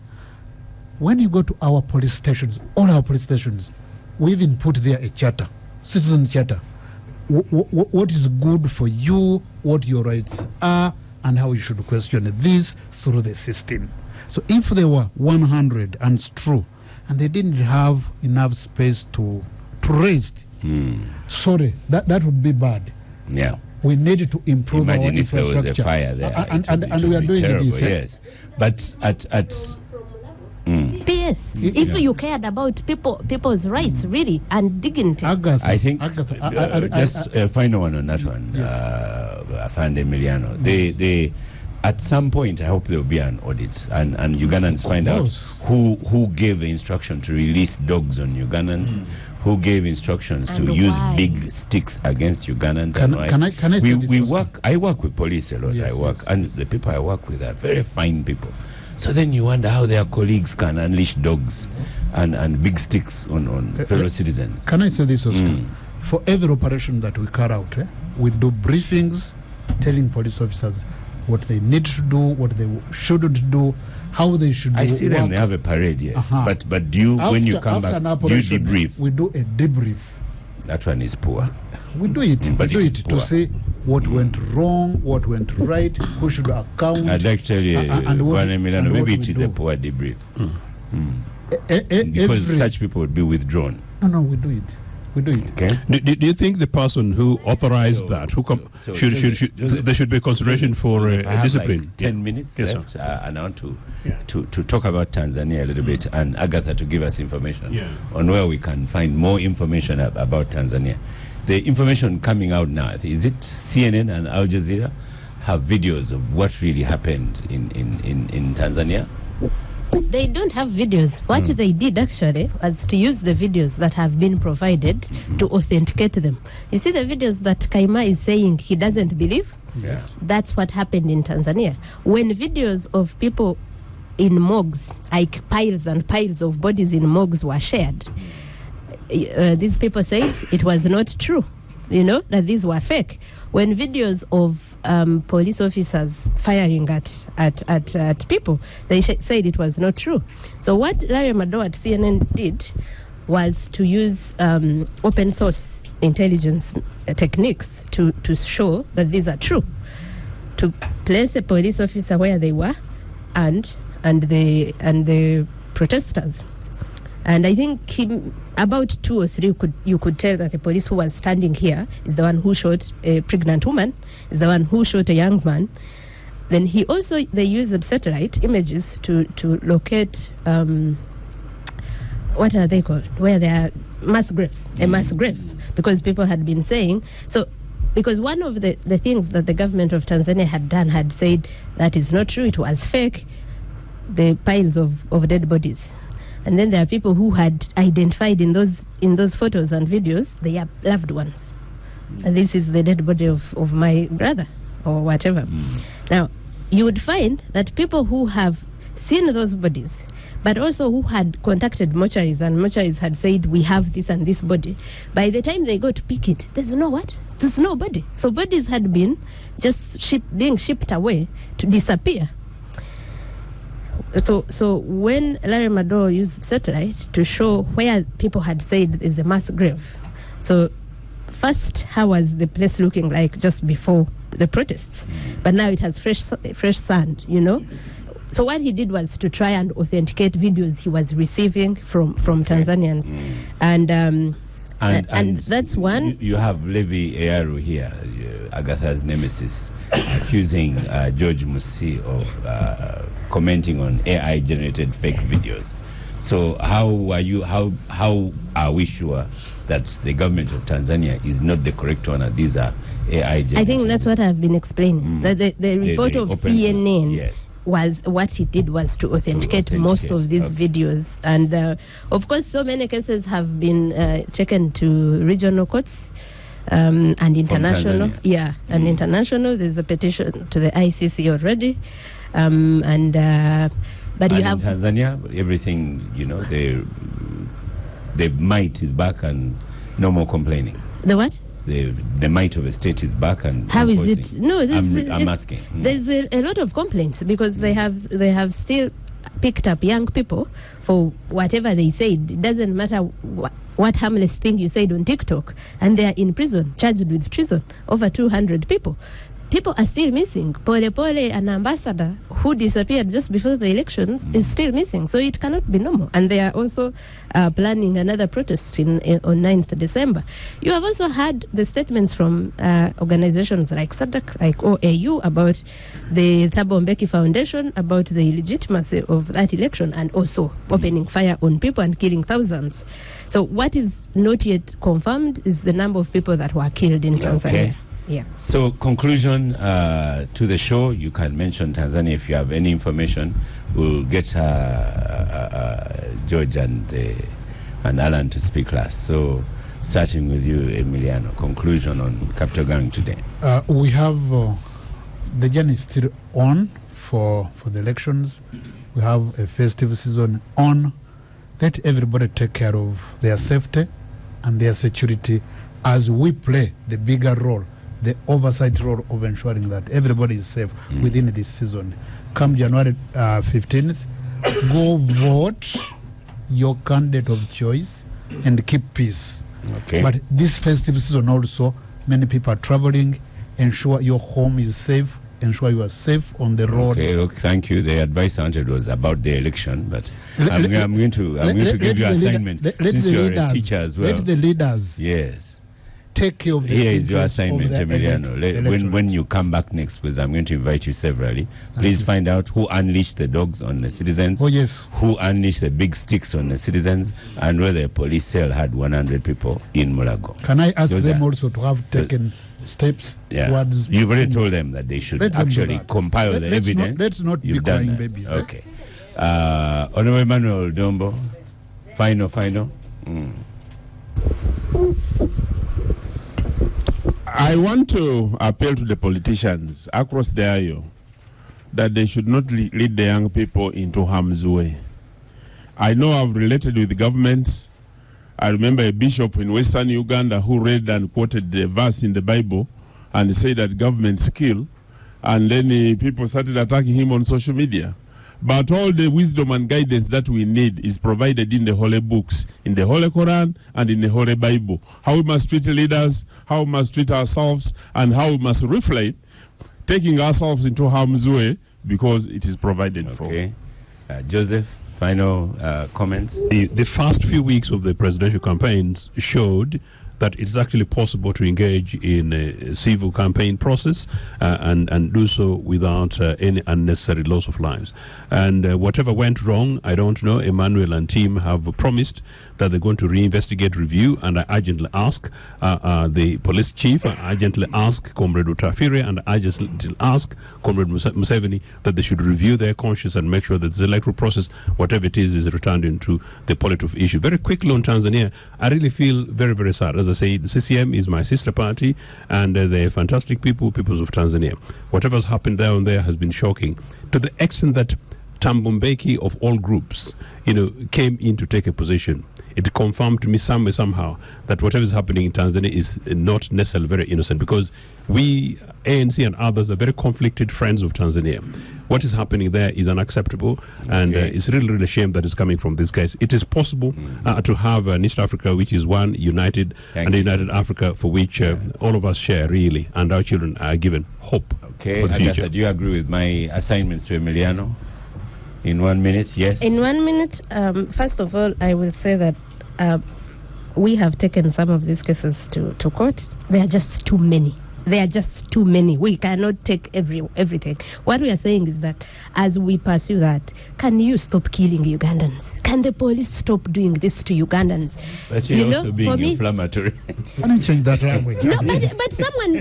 When you go to our police stations, all our police stations, we even put there a charter, citizen charter. What is good for you, what your rights are, and how you should question this through the system. So if there were 100, and it's true, and they didn't have enough space to rest, sorry, that would be bad. Yeah. We need to improve Imagine our if there infrastructure. was a fire there. And we are doing terrible, this. Yes. But at PS, if you cared about people's rights, really, and dignity. Agatha, I think Agatha, just a final one on that one, Afande Emiliano. They at some point, I hope there will be an audit, and Ugandans find out who gave the instruction to release dogs on Ugandans, who gave instructions to use big sticks against Ugandans. Can I say this? I work with police a lot. Yes, and the people I work with are very fine people. So then you wonder how their colleagues can unleash dogs and big sticks on fellow citizens. Can I say this, Oscar? For every operation that we carry out, we do briefings telling police officers what they need to do, what they shouldn't do, how they should do. I see them, they have a parade, yes. But do you, when you come back, do you debrief? We do a debrief. That one is poor. We do it. But we do it it to see what went wrong, what went right, who should account. I'd like to tell you, Emiliano, maybe it is a poor debrief. Because such people would be withdrawn. No, we do it. We do it. Okay. Do you think the person who authorized that, there should be consideration for discipline? Like 10 minutes left, and I want to talk about Tanzania a little bit, and Agatha to give us information on where we can find more information about Tanzania. The information coming out now, is it CNN and Al Jazeera have videos of what really happened in Tanzania? They don't have videos. What they did actually was to use the videos that have been provided to authenticate them. You see the videos that Kaima is saying he doesn't believe? Yeah. That's what happened in Tanzania. When videos of people in morgues, like piles and piles of bodies in morgues were shared, these people said it was not true, that these were fake. When videos of police officers firing at people, they said it was not true. So what Larry Madowo at CNN did was to use open source intelligence techniques to show that these are true, to place a police officer where they were and the protesters. And I think about 2 or 3 you could tell that the police who was standing here is the one who shot a pregnant woman, is the one who shot a young man. Then they used satellite images to locate what are they called? Where there are mass graves, a mass grave, because people had been saying so. Because one of the things that the government of Tanzania had done had said that is not true, it was fake, the piles of dead bodies. And then there are people who had identified in those photos and videos their loved ones. And this is the dead body of my brother or whatever. Now, you would find that people who have seen those bodies, but also who had contacted mortuaries, and mortuaries had said, we have this and this body, by the time they go to pick it, there's nobody. So bodies had been just being shipped away to disappear. So when Larry Madowo used satellite to show where people had said there's a mass grave, so first, how was the place looking like just before the protests? But now it has fresh sand, So what he did was to try and authenticate videos he was receiving from Tanzanians, and that's one. You have Levi Eyaru here, Agatha's nemesis, accusing George Musi of commenting on AI-generated fake videos. So how are we sure that the government of Tanzania is not the correct one and these are AI-generated? I think that's what I've been explaining. That the report of CNN. Yes. Was what it did was to authenticate most of these videos, and of course so many cases have been taken to regional courts and international. And international. There's a petition to the ICC already, but and you have in Tanzania everything, the might is back and no more complaining. The what? The might of a state is back and how is it? No, I'm asking. There's a lot of complaints because they have still picked up young people for whatever they said. It doesn't matter what harmless thing you said on TikTok, and they are in prison, charged with treason. Over 200 people. People are still missing. Pole Pole, an ambassador who disappeared just before the elections, is still missing. So it cannot be normal. And they are also planning another protest on 9th December. You have also had the statements from organizations like SADC, like OAU, about the Thabo Mbeki Foundation, about the legitimacy of that election, and also opening fire on people and killing thousands. So what is not yet confirmed is the number of people that were killed in Tanzania. Okay. Yeah. So conclusion to the show, you can mention Tanzania if you have any information. We'll get George and Alan to speak last. So starting with you, Emiliano, conclusion on Capital Gang today. We have the journey is still on for the elections. We have a festive season on. Let everybody take care of their safety and their security as we play the bigger role, the oversight role of ensuring that everybody is safe within this season. Come January 15th, go vote your candidate of choice and keep peace. Okay. But this festive season also, many people are traveling. Ensure your home is safe. Ensure you are safe on the road. Okay, thank you. The advice I wanted was about the election, but I'm going to give you an assignment since you're a teacher as well. Let the leaders take care of the Here is your assignment, Emiliano. When you come back next, because I'm going to invite you severally, please find out who unleashed the dogs on the citizens. Oh, yes. Who unleashed the big sticks on the citizens, and whether a police cell had 100 people in Mulago. Can I ask them also to have taken steps towards... You've already told them that they should actually compile the evidence. Let's not be crying babies. Okay. Honorable Emmanuel Dombo, final. I want to appeal to the politicians across the aisle that they should not lead the young people into harm's way. I know I've related with the governments. I remember a bishop in Western Uganda who read and quoted the verse in the Bible and said that governments kill, and then people started attacking him on social media. But all the wisdom and guidance that we need is provided in the Holy Books, in the Holy Quran and in the Holy Bible. How we must treat leaders, how we must treat ourselves, and how we must reflect taking ourselves into harm's way because it is provided for. Okay. Joseph? Final comments? The first few weeks of the presidential campaigns showed that it's actually possible to engage in a civil campaign process and do so without any unnecessary loss of lives. And whatever went wrong, I don't know. Emmanuel and team have promised that they're going to reinvestigate, review, and I urgently ask the police chief, I urgently ask Comrade Utafire, and I urgently ask Comrade Museveni that they should review their conscience and make sure that the electoral process, whatever it is returned into the political issue. Very quickly on Tanzania, I really feel very, very sad. As I say, the CCM is my sister party, and they're fantastic people, peoples of Tanzania. Whatever's happened there and there has been shocking, to the extent that Tambombeki of all groups, came in to take a position. It confirmed to me somehow that whatever is happening in Tanzania is not necessarily very innocent, because we, ANC and others, are very conflicted friends of Tanzania. What is happening there is unacceptable, and it's really, really a shame that it's coming from these guys. It is possible to have an East Africa which is one, united, and a united Africa for which all of us share, really, and our children are given hope Okay, for the future. Agatha, do you agree with my assignments to Emiliano? In 1 minute, yes? In 1 minute, first of all, I will say that we have taken some of these cases to court. There are just too many. There are just too many. We cannot take everything. What we are saying is that as we pursue that, can you stop killing Ugandans? Can the police stop doing this to Ugandans? But you're also being inflammatory. Can you change that language? No, but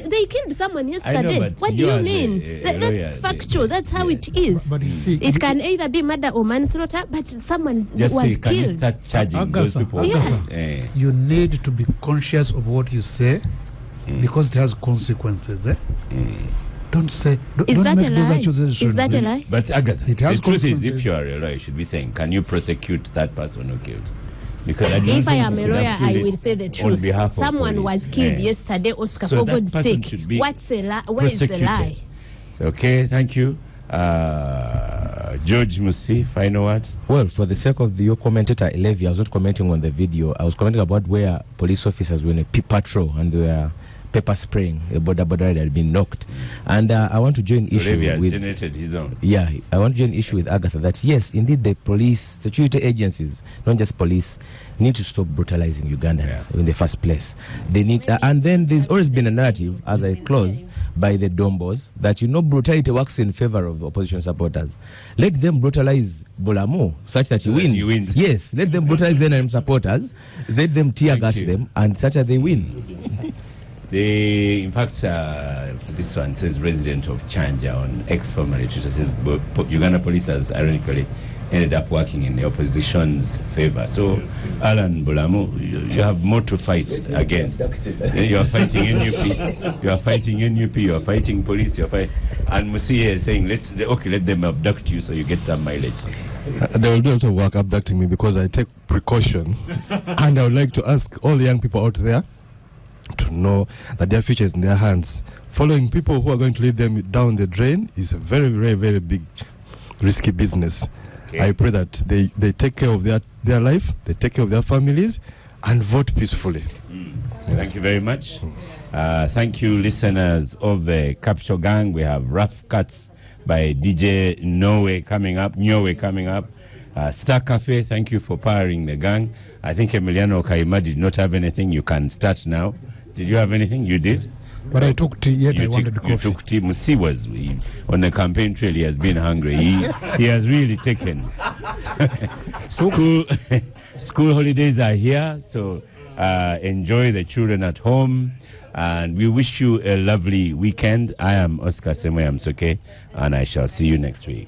they killed someone yesterday. but What do you you as mean? That's factual. That's how it is. But you see, It can either be murder or manslaughter, but someone Just was say, can you killed. start charging those Agatha, people? Yeah. you need to be conscious of what you say, because it has consequences. Don't say. Don't Is that make a those lie? accusations. Is that a lie? But Agatha, It has the truth is, consequences. if you are a lawyer, you should be saying, can you prosecute that person who killed? Because I don't If I think am you a could lawyer, have killed I will it say the on truth. behalf of Someone police. was killed Yeah. yesterday, Oscar, So for that God's person sake. should be What's a lie? Where is the prosecuted. lie? Okay, thank you. George Musi, final word? Well, for the sake of your commentator, Levi, I was not commenting on the video. I was commenting about where police officers were in a patrol and they were pepper spraying a border that had been knocked. And I want to join So issue Levi has with... generated his own. Yeah, I want to join issue with Agatha that yes, indeed, the police, security agencies, not just police, need to stop brutalizing Ugandans in the first place. They need, and then there's always been a narrative, as I close, by the Dombos that brutality works in favor of opposition supporters. Let them brutalize Bolamu such that he that wins. he wins. Yes, let them brutalize the NRM supporters. Let them tear gas them, and such that they win. In fact, this one says resident of Chanja on X formerly Twitter says Uganda police has ironically ended up working in the opposition's favor. So, Alan Bolamu, you have more to fight against. You are fighting NUP, you are fighting NUP, you are fighting police, and Musi is saying, let them abduct you so you get some mileage. They will do a lot of work abducting me because I take precaution. And I would like to ask all the young people out there to know that their future is in their hands. Following people who are going to lead them down the drain is a very, very, very big, risky business. Okay. I pray that they take care of their life, they take care of their families, and vote peacefully. Thank you very much. Thank you, listeners of the Capital Gang. We have Rough Cuts by DJ Nyowe coming up. Star Cafe, thank you for powering the gang. I think Emiliano Kaima did not have anything. You can start now. Did you have anything? You did? But I took tea, yet I wanted coffee. You took tea. Musi was on the campaign trail. He has been hungry. He has really taken. School holidays are here, so enjoy the children at home. And we wish you a lovely weekend. I am Oscar Semoya Msoke, and I shall see you next week.